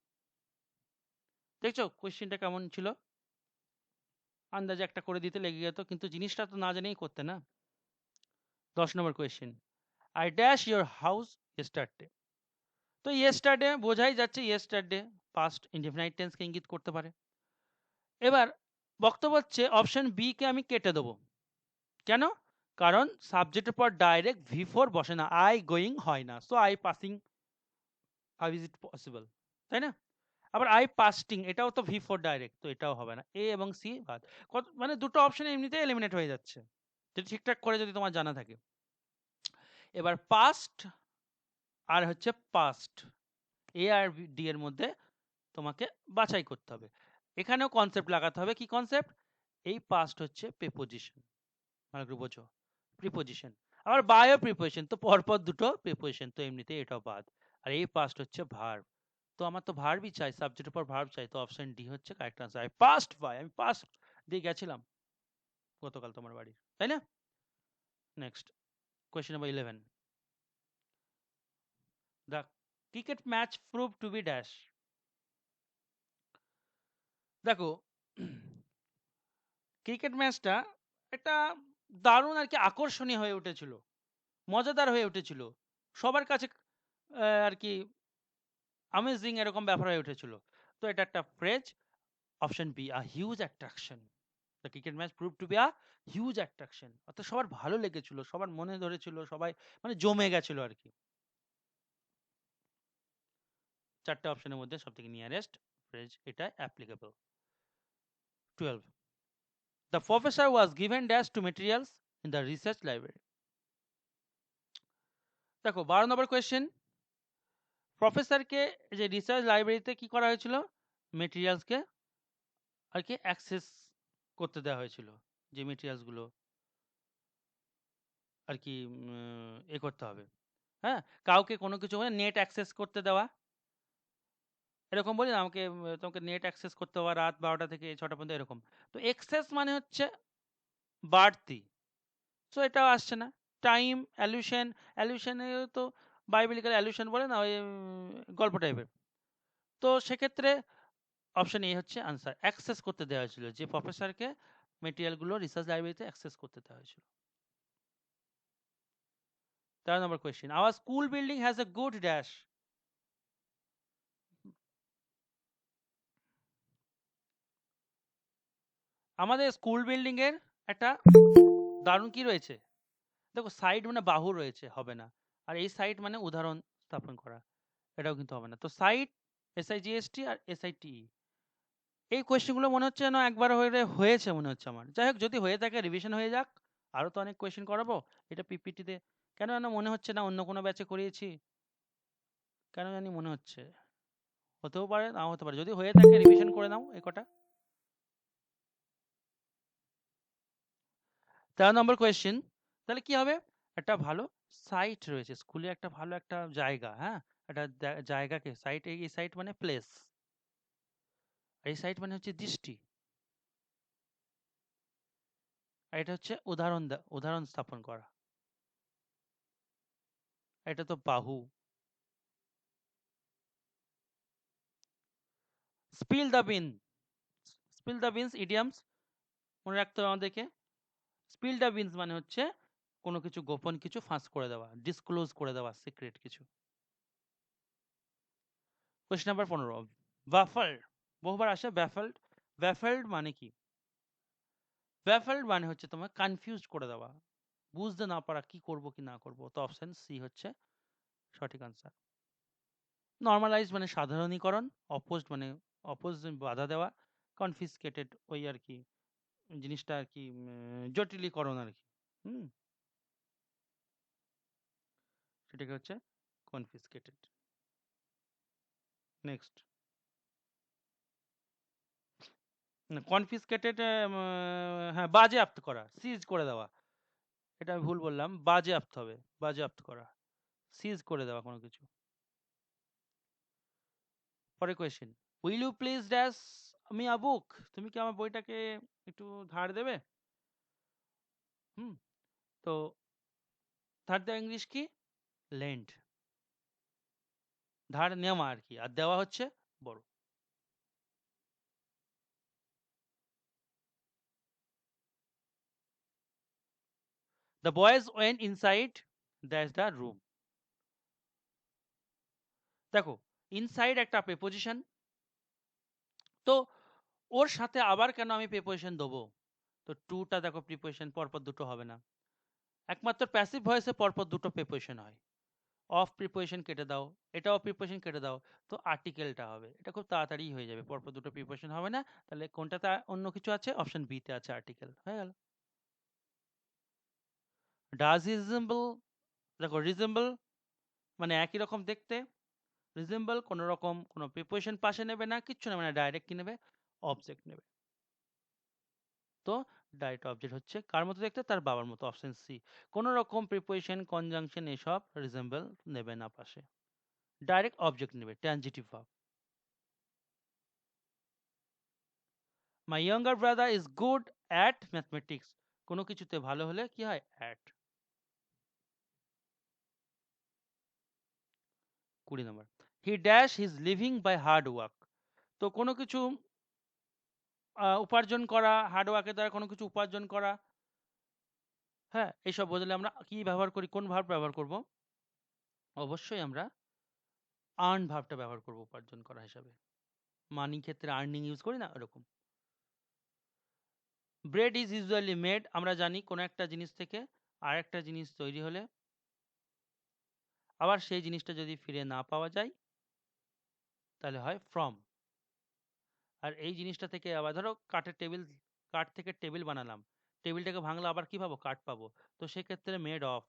দেখছো কোয়েশ্চেনটা কেমন ছিল, আন্দাজে একটা করে দিতে লেগে যেত, কিন্তু জিনিসটা তো না জেনেই করতে না। 10 নম্বর question, I dash your house yesterday. তো ইয়েস্টারডে বোঝাই যাচ্ছে ইয়েস্টারডে পাস্ট ইনডিফিনাইট টেন্সকে ইঙ্গিত করতে পারে। এবার বক্তব্য হচ্ছে অপশন বি কে আমি কেটে দেবো, কেন? কারণ সাবজেক্টের পর ডাইরেক্ট ভি4 বসে না, আই গোয়িং হয় না, so I passing, how is it possible, তাই না? আবার আই পাস্টিং, এটাও তো ভি4 ডাইরেক্ট, তো এটাও হবে না, এ এবং সি বাদ। মানে দুটো অপশন এমনিতে এলিমিনেট হয়ে যাচ্ছে, যদি ঠিকঠাক করে যদি তোমার জানা থাকে। এবার পাস্ট আর হচ্ছে পাস্ট, এ আর ডি এর মধ্যে তোমাকে বাছাই করতে হবে। এখানেও কনসেপ্ট লাগাতে হবে, কি কনসেপ্ট? এই পাস্ট হচ্ছে প্রিপোজিশন, ভালো করে বোঝো, প্রিপোজিশন। আবার বায়ো প্রিপোজিশন, তো পরপর দুটো প্রিপোজিশন, তো এমনিতে এটাও বাদ। আর এই পাস্ট হচ্ছে ভার্ব, তো আমার তো ভার্বই চাই, সাবজেক্টের পর ভার্ব চাই, তো অপশন ডি হচ্ছে correct answer. I passed by, আমি পাস্ট দিয়ে গেছিলাম গতকাল তোমার বাড়ি, তাই না? Next, question number 11, the cricket match proved to be dash. দেখো ক্রিকেট ম্যাচটা একটা দারুণ আর কি আকর্ষণীয় হয়ে উঠেছিল, মজাদার হয়ে উঠেছিল, সবার কাছে আর কি অ্যামেজিং এরকম ব্যাপার হয়ে উঠেছিল। তো এটা একটা phrase, option be a huge attraction, the cricket match proved to be a huge attraction, অর্থাৎ সবার ভালো লেগেছিল, সবার মনে ধরেছিল, সবাই মানে জমে গেছিল আর কি। চারটে অপশনের মধ্যে সব থেকে নিয়ারেস্ট ফ্রেজ এটা applicable. 12, the professor was given dash to materials in the research library. দেখো 12 নম্বর কোয়েশ্চেন, প্রফেসরকে যে রিসার্চ লাইব্রেরিতে কি করা হয়েছিল, মেটেরিয়ালসকে আর কি অ্যাক্সেস করতে দেওয়া হয়েছিল, যে মেটেরিয়ালসগুলো আর কি এ করতে হবে। হ্যাঁ, কাউকে কোনো কিছু নেট অ্যাক্সেস করতে দেওয়া, এরকম বলি না, আমাকে তোমাকে নেট অ্যাক্সেস করতে হবে রাত 12টা থেকে 6টা পর্যন্ত, এরকম। তো এক্সেস মানে হচ্ছে বাড়তি, সো এটাও আসছে না। টাইম, অ্যালুশন, অ্যালুশনে তো বাইবেলিক্যাল অ্যালুশন বলে না, ওই গল্প টাইপের। তো সেক্ষেত্রে অপশন এ হচ্ছে আনসার, অ্যাক্সেস করতে দেওয়া হয়েছিল, যে প্রফেসরকে মেটেরিয়ালগুলো রিসার্চ লাইব্রেরিতে অ্যাক্সেস করতে দেওয়া হয়েছিল। 13 নম্বর question, our school building has a good dash. আমাদের স্কুল বিল্ডিং এর একটা দারুণ কি রয়েছে, দেখো সাইড মানে বাহু রয়েছে, হবে না। আর এই সাইড মানে উদাহরণ স্থাপন করা, এটাও কিন্তু হবে না। তো সাইড, SIGST আর SITE, এই কোয়েশ্চেনগুলো মনে হচ্ছে যেন একবার হয়েছে মনে হচ্ছে আমার। যাই হোক, যদি হয়ে থাকে রিভিশন হয়ে যাক, আরও তো অনেক কোয়েশ্চেন করাবো। এটা পিপিটিতে কেন যেন মনে হচ্ছে না অন্য কোনো ব্যাচে করিয়েছি, কেন জানি মনে হচ্ছে। হতেও পারে, নাও হতে পারে। যদি হয়ে থাকে রিভিশন করে নাও এই কটা। 13 নম্বর কোয়েশ্চেন, তাহলে কি হবে, একটা ভালো সাইট রয়েছে স্কুলে, একটা ভালো একটা জায়গা, হ্যাঁ, একটা জায়গাকে সাইট, এই সাইট মানে প্লেস, এই সাইট মানে হচ্ছে দৃষ্টি, আর এটা হচ্ছে উদাহরণ উদাহরণ স্থাপন করা, এটা তো বাহু। Spill the bean, spill the beans idioms মনে রাখতে হবে আমাদেরকে। স্পিল দ্য বিনস মানে হচ্ছে কোনো কিছু গোপন কিছু ফাঁস করে দেওয়া, ডিসক্লোজ করে দেওয়া, সিক্রেট কিছু। কোয়েশ্চেন নাম্বার 15, ব্যাফল্ড, বহুবার আসে ব্যাফল্ড। ব্যাফল্ড মানে কি, ব্যাফল্ড মানে হচ্ছে তোমার কনফিউজ করে দেওয়া, বুঝতে না পারা কি করব কি না করব। তো অপশন সি হচ্ছে সঠিক আনসার। নর্মালাইজ মানে সাধারণীকরণ, অপোজড মানে অপোজ, বাধা দেওয়া, কনফিসকেটেড ওই আর কি জিনিসটা আর কি জটিলীকরণ আর কি। হুম, সেটাকে হচ্ছে কনফিসকেটেড। নেক্সট, কনফিসকেটেড, হ্যাঁ, বাজেয়াপ্ত করা, সিজ করে দেওয়া, এটা আমি ভুল বললাম, বাজেয়াপ্ত হবে, বাজেয়াপ্ত করা, সিজ করে দেওয়া কোনো কিছু। পরে question, will you please dash me a book, তুমি কি আমার বইটাকে একটু ধার দেবে। হুম, তো ধার দেওয়া ইংলিশ কি, লেন্ড, ধার নেওয়া আর কি, আর দেওয়া হচ্ছে বড়। The boys went inside that's the room. দেখো, ইনসাইড একটা প্রিপোজিশন, তো ওর সাথে আবার কেন আমি প্রিপোজিশন দেবো। তো টুটা দেখো প্রিপোজিশন পরপর দুটো হবে না, একমাত্র প্যাসিভ ভয়েসে পরপর দুটো প্রিপোজিশন হয়। অফ প্রিপোজিশন কেটে দাও, এটাও প্রিপোজিশন কেটে দাও, তো আর্টিকেলটা হবে, এটা খুব তাড়াতাড়ি হয়ে যাবে, পরপর দুটো প্রিপোজিশন হবে না। তাহলে কোনটাতে অন্য কিছু আছে, অপশন বি তে আছে আর্টিকেল, হয়ে গেল। ডাজ রিজেম্বল, দেখো রিজেম্বল মানে একই রকম দেখতে, রিজেম্বল কোনো রকম কোনো প্রিপোজিশন পাশে নেবে না, কিচ্ছু নেবে না, ডাইরেক্ট কি নেবে, অবজেক্ট নেবে। তো ডাইরেক্ট অবজেক্ট হচ্ছে কার মতো দেখতে, তার বাবার মতো, অপশন সি। কোনো রকম প্রিপোজিশন কনজাংশন এসব রিজেম্বল নেবে না পাশে, ডাইরেক্ট অবজেক্ট নেবে, transitive verb. My younger brother is good at mathematics, কোনো কিছুতে ভালো হলে কি হয়, at. 20 number, he dash his living by hard work, তো কোনো কিছু উপার্জন করা, হার্ড ওয়ার্কের দ্বারা কোনো কিছু উপার্জন করা। হ্যাঁ, এইসব বোঝালে আমরা কি ব্যবহার করি, কোন ভার্ব ব্যবহার করব, অবশ্যই আমরা আর্ন ভার্বটা ব্যবহার করব উপার্জন করা হিসাবে, মানি ক্ষেত্রে আর্নিং ইউজ করি না, এরকম। ব্রেড ইজ ইউজুয়ালি মেড, আমরা জানি কোনো একটা জিনিস থেকে আর একটা জিনিস তৈরি হলে আবার সেই জিনিসটা যদি ফিরে না পাওয়া যায় তাহলে হয় ফ্রম। আর এই জিনিসটা থেকে আবার ধরো কাঠের টেবিল, কাঠ থেকে টেবিল বানালাম, টেবিলটাকে ভাঙলে আবার কি পাবো, কাঠ পাবো, তো সেক্ষেত্রে মেড অফ।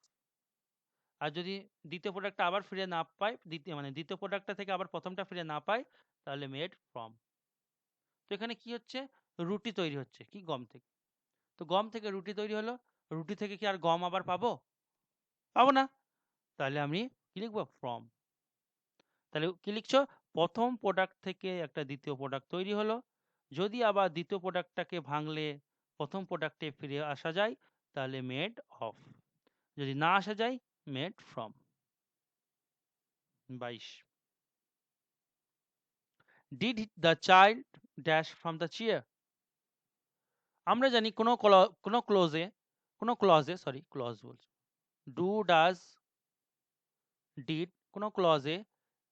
আর যদি দ্বিতীয় প্রোডাক্টটা আবার ফিরে না পাই, দ্বিতীয় প্রোডাক্টটা থেকে আবার প্রথমটা ফিরে না পাই, তাহলে মেড ফ্রম। তো এখানে কি হচ্ছে, রুটি তৈরি হচ্ছে কি, গম থেকে। তো গম থেকে রুটি তৈরি হলো, রুটি থেকে কি আর গম আবার পাবো, পাবো না, তাহলে আমি কি লিখবো? ফ্রম। তাহলে কি লিখছো? প্রথম প্রোডাক্ট থেকে একটা দ্বিতীয় প্রোডাক্ট তৈরি হলো। যদি আবার দ্বিতীয় প্রোডাক্টটাকে ভাঙলে প্রথম প্রোডাক্টে ফিরে আসা যায়, তাহলে মেড অফ। যদি না আসা যায়, made from. 22, did the child dash from the chair. আমরা জানি কোনো ক্লজে, সরি ক্লজ বলছি, ডু, ডাজ, ডিড, কোনো ক্লজে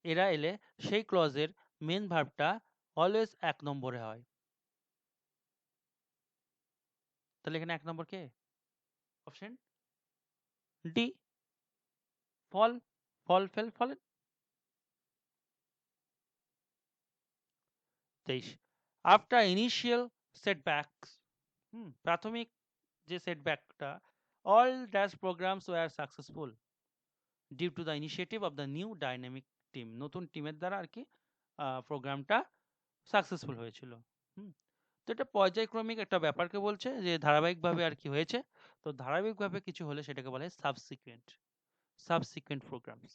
এরা এলে সেই ক্লজের মেন ভার্বটা অলওয়েজ 1 নম্বরে হয়। তাহলে এখানে 1 নম্বর কে? Option D, fall, fall, fell, fallen. 23, after initial setbacks, প্রাথমিক যে সেটব্যাকটা, all dash programs were successful due to the initiative of the new dynamic team. নতুন টিমের দ্বারা আর কি প্রোগ্রামটা সাকসেসফুল হয়েছিল। তো এটা পর্যায়ক্রমিক একটা ব্যাপারকে বলছে যে ধারাবাহিকভাবে আর কি হয়েছে। তো ধারাবাহিকভাবে কিছু হলে সেটাকে বলে সাবসিকুয়েন্ট প্রোগ্রামস।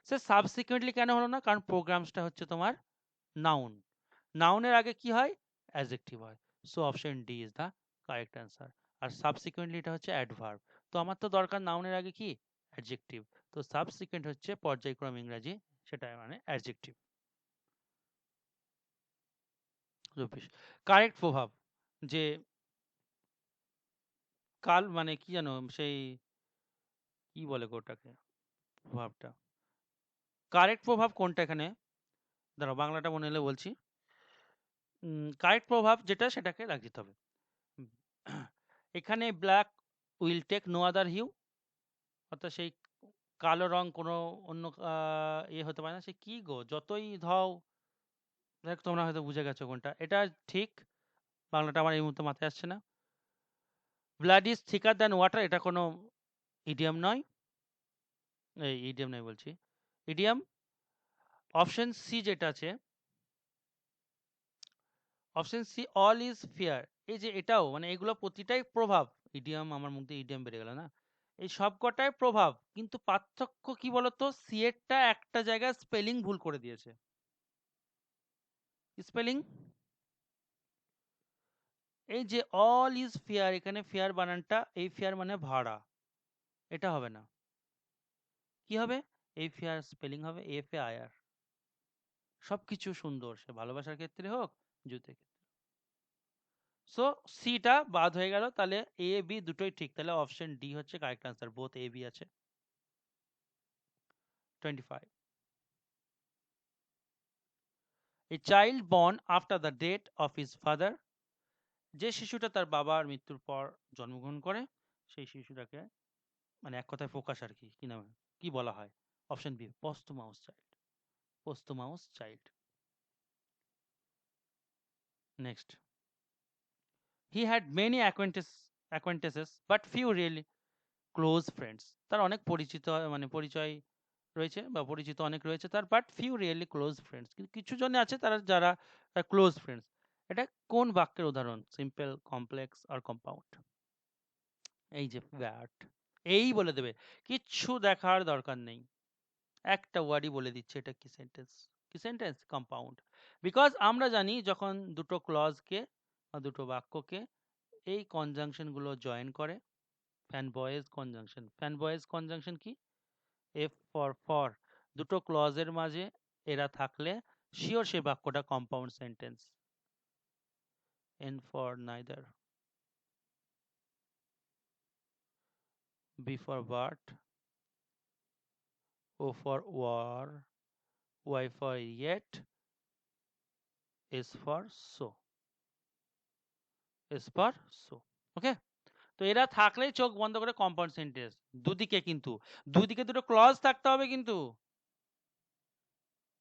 সে সাবসিকুয়েন্টলি কেন হলো না? কারণ প্রোগ্রামসটা হচ্ছে তোমার নাউন, নাউনের আগে কি হয়? অ্যাডজেক্টিভ হয়। So option D is the correct answer. আর সাবসিকুয়েন্টলি এটা হচ্ছে অ্যাডভার্ব। তো আমার তো দরকার নাউনের আগে কি? অ্যাডজেক্টিভ। তো সাবসিকুয়েন্ট হচ্ছে পর্যায়ক্রম ইংরাজি, সেটা মানে অ্যাডজেক্টিভ। 24, কারেক্ট প্রভাব, যে কাল মানে কি জানো, সেই কি বলে গো ওটাকে, প্রভাবটা, কারেক্ট প্রভাব কোনটা এখানে? দাঁড়াও বাংলাটা মনে এলে বলছি। কারেক্ট প্রভাব যেটা সেটাকে রাখ দিতে হবে। উম, এখানে black will take no other hue, অর্থাৎ সেই কালো রং কোনো অন্য ইয়ে হতে পারে না। সে কি গো, যতই ধাও, দেখ তোমরা হয়তো বুঝে গেছো কোনটা। এটা ঠিক, বাংলাটা আমার এই মুহূর্তে মাথায় আসছে না। ব্লাড ইজ থিকার দ্যান ওয়াটার, এটা কোনো ইডিয়াম নয়, এই ইডিয়াম নয় বলছি, ইডিয়াম। অপশন সি যেটা আছে, option C all is fair, এই যে এটাও মানে এগুলো প্রতিটাই প্রভাব। ইডিয়াম, আমার মুখ দিয়ে ইডিয়াম বেড়ে গেল না। এই সবকটাই প্রভাব, কিন্তু পার্থক্য কি বলতো? সি এরটা একটা জায়গায় স্পেলিং ভুল করে দিয়েছে। স্পেলিং, এই যে অল ইজ ফেয়ার, এখানে ফেয়ার বানানটা, এই ফেয়ার মানে ভাড়া, এটা হবে না। কি হবে? এই ফেয়ার স্পেলিং হবে FAIR। সবকিছু সুন্দর, সে ভালোবাসার ক্ষেত্রে হোক, জুতে ক্ষেত্রে। সো সিটা বাদ হয়ে গেল, তাহলে এ বি দুটোই ঠিক, তাহলে অপশন ডি হচ্ছে correct answer, both A B আছে। 25, a child born after the death of his father, যে শিশুটা তার বাবার মৃত্যুর পর জন্মগ্রহণ করে, সেই শিশুটাকে মানে এক কথায় ফোকাস আর কি, কি নামে কি বলা হয়? Option B, posthumous child, posthumous child. Next, he had many acquaintances but few really close friends, তার অনেক পরিচিত মানে পরিচয় রয়েছে বা পরিচিত অনেক রয়েছে তার, but few really close friends, কিছু জনে আছে তারা যারা ক্লোজ ফ্রেন্ডস। এটা কোন বাক্যের উদাহরণ? সিম্পল, কমপ্লেক্স আর কম্পাউন্ড? এই যে ব্যাট, এই বলে দেবে, কিচ্ছু দেখার দরকার নেই, একটা ওয়ার্ডই বলে দিচ্ছে এটা কি সেন্টেন্স। কি সেন্টেন্স? কম্পাউন্ড। বিকজ আমরা জানি যখন দুটো ক্লজকে বা দুটো বাক্যকে এই কনজাংশন গুলো জয়েন করে, ফ্যান বয়েজ কনজাংশন কি? এফ ফর, দুটো ক্লজের মাঝে এরা থাকলে শিওর সে বাক্যটা compound sentence. N for neither, B for but, O for or, Y for yet, S for so, S for so. Okay, তো এরা থাকলেই চোখ বন্ধ করে কম্পাউন্ড সেন্টেন্স। দুদিকে কিন্তু, দুদিকে দুটো ক্লজ থাকতে হবে, কিন্তু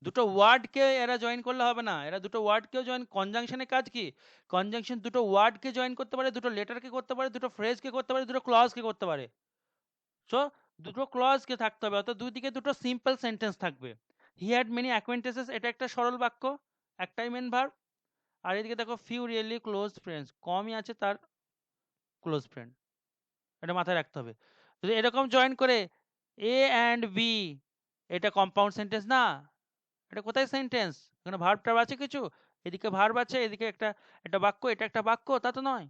দুটো ওয়ার্ডকে এরা জয়েন করলে হবে না, এরা দুটো ওয়ার্ডকেও জয়েন, কনজাংশনের কাজ কি? কনজাংশন দুটো ওয়ার্ডকে জয়েন করতে পারে, দুটো লেটারকে করতে পারে, দুটো ফ্রেজকে করতে পারে, দুটো ক্লজকে করতে পারে। সো দুটো ক্লজকে থাকতে হবে, অর্থাৎ দুই দিকে দুটো সিম্পল সেন্টেন্স থাকবে। হি হ্যাড মেনি অ্যাকোয়েন্টেন্সেস, এটা একটা সরল বাক্য, একটাই মেন ভার্ব। আর এদিকে দেখো ফিউ রিয়েলি ক্লোজ ফ্রেন্ডস, কমই আছে তার ক্লোজ ফ্রেন্ড, এটা মাথায় রাখতে হবে। যদি এরকম জয়েন করে এ অ্যান্ড বি, এটা কম্পাউন্ড সেন্টেন্স না, এটা কোথায় সেন্টেন্স? এখানে ভার্ব টার্ব আছে কিছু? এদিকে ভার্ব আছে, এদিকে একটা একটা বাক্য, এটা একটা বাক্য, তা তো নয়,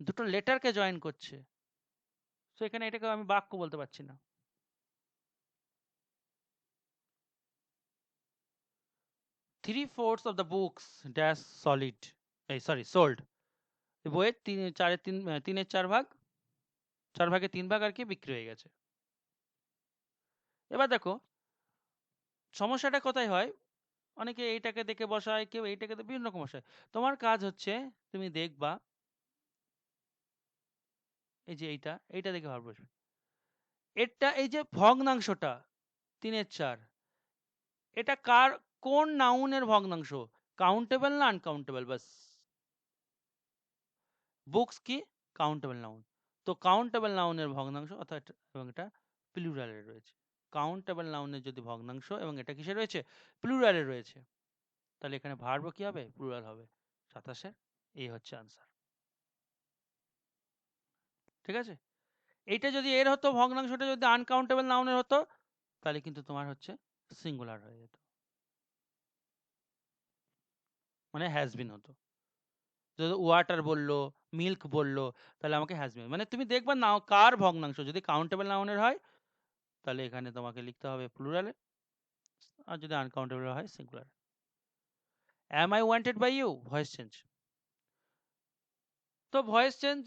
দুটো লেটারকে জয়েন করছে। তো এখানে এটাকে আমি বাক্য বলতে পারছি না। 3/4 of the books dash solid, এই সরি সোল্ড, বইয়ের তিনের চার ভাগ, 4/3 ভাগ আর কি বিক্রি হয়ে গেছে। এবার দেখো সমস্যাটা কোথায় হয়, অনেকে এইটাকে দেখে বসায়, কেউ এইটাকে বিভিন্ন রকম বসায়। তোমার কাজ হচ্ছে তুমি দেখবা এই যে এইটা দেখে ভাব বসবে, এটা এই যে ভগ্নাংশটা 3/4, এটা কার, কোন নাউনের ভগ্নাংশ? কাউন্টেবল না আনকাউন্টেবল? বাস, বুকস কি কাউন্টেবল নাউন, তো কাউন্টেবল নাউনের ভগ্নাংশ অর্থাৎ, এবং এটা প্লুরালে রয়েছে। কাউন্টেবল নাউনের যদি ভগ্নাংশ এবং এটা কিসে রয়েছে? প্লুরালে রয়েছে, তাহলে এখানে ভার্ব কি হবে? প্লুরাল হবে। 27-এর এই হচ্ছে আনসার। ঠিক আছে, এইটা যদি এর হতো, ভগ্নাংশটা যদি আনকাউন্টেবল নাউনের হতো, তাহলে কিন্তু তোমার হচ্ছে সিঙ্গুলার হয়ে যেত, মানে হ্যাজ বিন হতো। যদি ওয়াটার বললো, মিল্ক বললো, তাহলে আমাকে হ্যাজ বিন, মানে তুমি দেখবা নাও কার ভগ্নাংশ যদি কাউন্টেবল নাউনের হয়, তাহলে এখানে তোমাকে লিখতে হবে প্লুরালে, আর যদি আনকাউন্টেবল হয় singular. Am I wanted by you, voice change. তো ভয়েস চেঞ্জ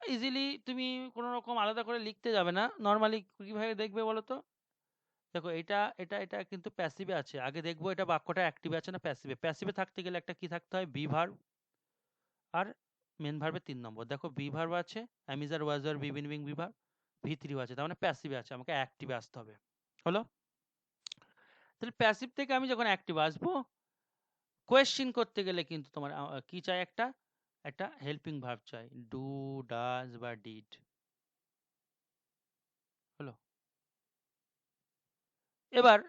ইজিলি তুমি কোনো রকম আলাদা করে লিখতে যাবে না, নর্মালি কিভাবে দেখবে বলো তো? দেখো এটা এটা এটা কিন্তু প্যাসিভে আছে, আগে দেখবো এটা বাক্যটা অ্যাক্টিভে আছে না প্যাসিভে। প্যাসিভে থাকতে গেলে একটা কি থাকতে হয়? বি ভার্ব, আর মেন ভার্বের 3 নম্বর। দেখো বি ভার্ব আছে, am is are was were be been being B verb, ভি3 আছে, তার মানে প্যাসিভে আছে, আমাকে অ্যাক্টিভে আসতে হবে। হলো, তাহলে প্যাসিভ থেকে আমি যখন অ্যাক্টিভ আসবো, কোয়েশ্চেন করতে গেলে কিন্তু তোমার কি চাই? একটা একটা হেল্পিং ভার্ব চাই, ডু, ডাজ বা ডিড। হলো, এবার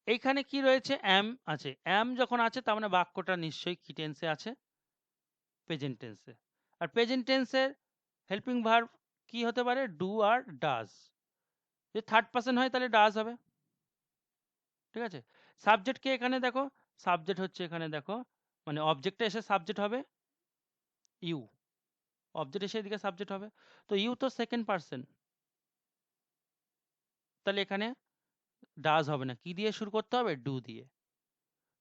এইখানে কি রয়েছে? অ্যাম আছে, অ্যাম যখন আছে তার মানে বাক্যটা নিশ্চয়ই কি টেন্সে আছে? প্রেজেন্ট টেন্সে। আর প্রেজেন্ট টেন্সের হেল্পিং ভার্ব কি হতে পারে? ডু আর ডাজ। যদি থার্ড পার্সন হয় তাহলে ডাজ হবে। ঠিক আছে, সাবজেক্ট কে এখানে দেখো, সাবজেক্ট হচ্ছে এখানে দেখো, মানে অবজেক্টটা এসে সাবজেক্ট হবে ইউ, অবজেক্ট এসে এদিকে সাবজেক্ট হবে, তো ইউ তো সেকেন্ড পার্সন, তাহলে এখানে ডাজ হবে না, কি দিয়ে শুরু করতে হবে? ডু দিয়ে।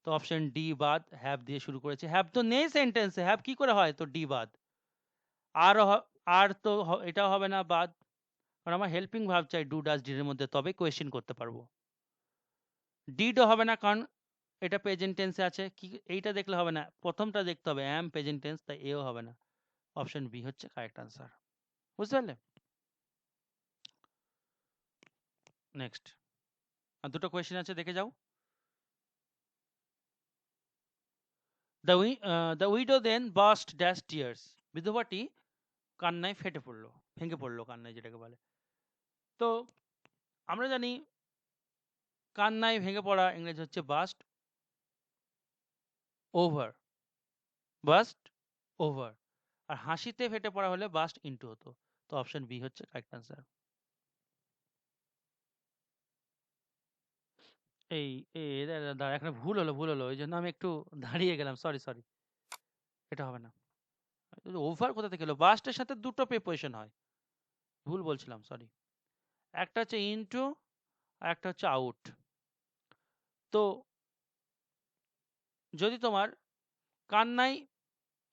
তো অপশন ডি বাদ, হ্যাভ দিয়ে শুরু করেছে, হ্যাভ তো নেই সেন্টেন্সে, হ্যাভ কি করে হয়? তো ডি বাদ। আর আর তো এটাও হবে না, বাদ, কারণ আমার হেল্পিং ভার্ব চাই ডু ডাজ ডিড এর মধ্যে, তবে কোয়েশ্চেন করতে পারবো। ডিডও হবে না, কারণ এটা প্রেজেন্ট টেন্সে আছে, কি এইটা দেখলে হবে না, প্রথমটা দেখতে হবে, অ্যাম প্রেজেন্ট টেন্স, তাই এও হবে না। অপশন বি হচ্ছে কারেক্ট আনসার। বুঝতে পারলে? নেক্সট, আর দুটো কোয়েশ্চেন আছে, দেখে যাও। The widow then burst dash tears, বিধবাটি কান্নায় ফেটে পড়লো, ভেঙে পড়লো কান্নায়, যেটাকে বলে। তো আমরা জানি কান্নায় ভেঙে পড়া ইংরেজি হচ্ছে বাস্ট ওভার, বাস্ট ওভার। আর হাসিতে ফেটে পড়া হলে বাস্ট ইনটু হতো, তো অপশন বি হচ্ছে কারেক্ট আনসার। এই দাঁড়া, এখানে ভুল হলো, ওই জন্য আমি একটু দাঁড়িয়ে গেলাম, সরি সরি, এটা হবে না। ওভার কোথা থেকে এলো? বাস্টের সাথে দুটো প্রিপোজিশন হয়, ভুল বলছিলাম, সরি। একটা হচ্ছে ইনটু আর একটা হচ্ছে আউট। তো যদি তোমার কান্নাই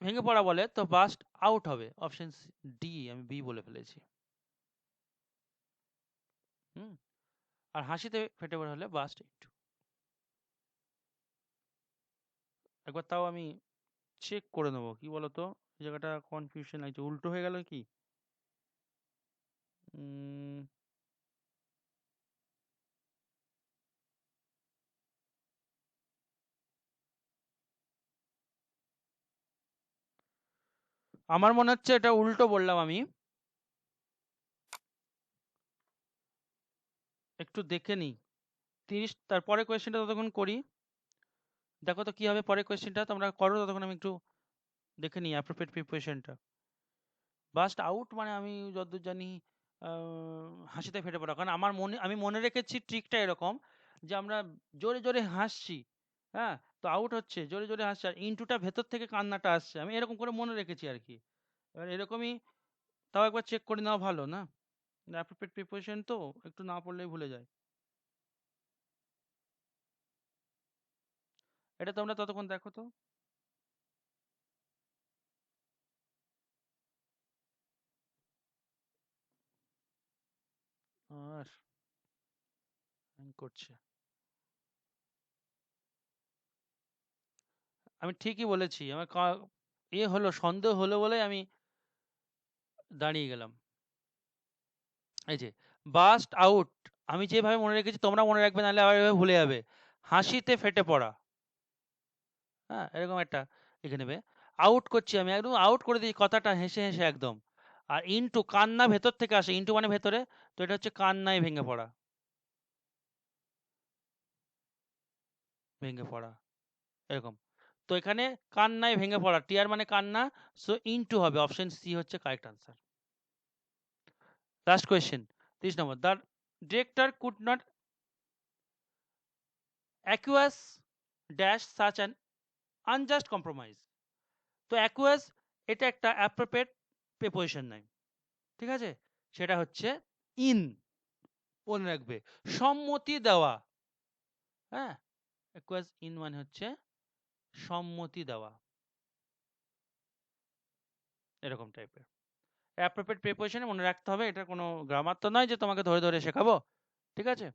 ভেঙে পড়া বলে, তো বাস্ট আউট হবে, অপশন ডি, আমি বি বলে ফেলেছি। হুম, আর হাসিতে ফেটে পড়া হলে বাস্ট ইনটু। একবার তাও আমি চেক করে নেবো, কি বলতো এই জায়গাটা কনফিউশন আছে, উল্টো হয়ে গেল কি? উম, আমার মনে হচ্ছে এটা উল্টো বললাম আমি, একটু দেখে নিই। 30, তারপরে কোয়েশ্চেনটা ততক্ষণ করি, দেখো তো কি হবে পরে কোয়েশ্চেনটা, তোমরা করো ততক্ষণ, আমি একটু দেখে নিই অ্যাপ্রোপ্রিয়েট প্রিপারেশনটা। বাস্ট আউট মানে আমি যতদূর জানি হাসিতে ফেটে পড়া, কারণ আমি মনে রেখেছি ট্রিকটা এরকম যে আমরা জোরে জোরে হাসছি, হ্যাঁ, তো আউট হচ্ছে, জোরে জোরে হাসছে আর ইনটুটা ভেতর থেকে কান্নাটা আসছে, আমি এরকম করে মনে রেখেছি আর কি। এবার এরকমই, তাও একবার চেক করে নেওয়া ভালো না, অ্যাপ্রোপ্রিয়েট প্রিপোজিশন তো একটু না পড়লেই ভুলে যায়। এটা তোমরা ততক্ষণ দেখো তো। আর করছে, আমি ঠিকই বলেছি, আমার হলো সন্দেহ হলো বলে আমি দাঁড়িয়ে গেলাম। এই যে বাস্ট আউট, আমি যেভাবে মনে রেখেছি তোমরা মনে রাখবে, নাহলে আবার এভাবে ভুলে যাবে। হাসিতে ফেটে পড়া, হ্যাঁ, এরকম একটা লিখে নেবে। আউট করছি, আমি একদম আউট করে দিই কথাটা হেসে হেসে একদম। আর ইনটু, কান্না ভেতর থেকে আসে, ইনটু মানে ভেতরে, তো এটা হচ্ছে কান্নায় ভেঙে পড়া, ভেঙে পড়া এরকম। তো এখানে কান্নায় ভেঙে পড়া, টিয়ার মানে কান্না, সো ইনটু হবে, অপশন সি হচ্ছে correct answer. Last question, 30 number, the director could not aqueous dash such an unjust compromise. তো অ্যাকুয়াস এটা একটা অ্যাপ্রোপ্রিয়েট প্রিপোজিশন নাই, ঠিক আছে, সেটা হচ্ছে ইন, মনে রাখবে, সম্মতি দেওয়া, হ্যাঁ, অ্যাকুয়াস ইন মানে হচ্ছে সম্মতি দেওয়া, এরকম টাইপের অ্যাপ্রোপ্রিয়েট প্রিপোজিশনে মনে রাখতে হবে, এটা কোনো গ্রামার তো নয় যে তোমাকে ধরে ধরে শেখাবো, ঠিক আছে।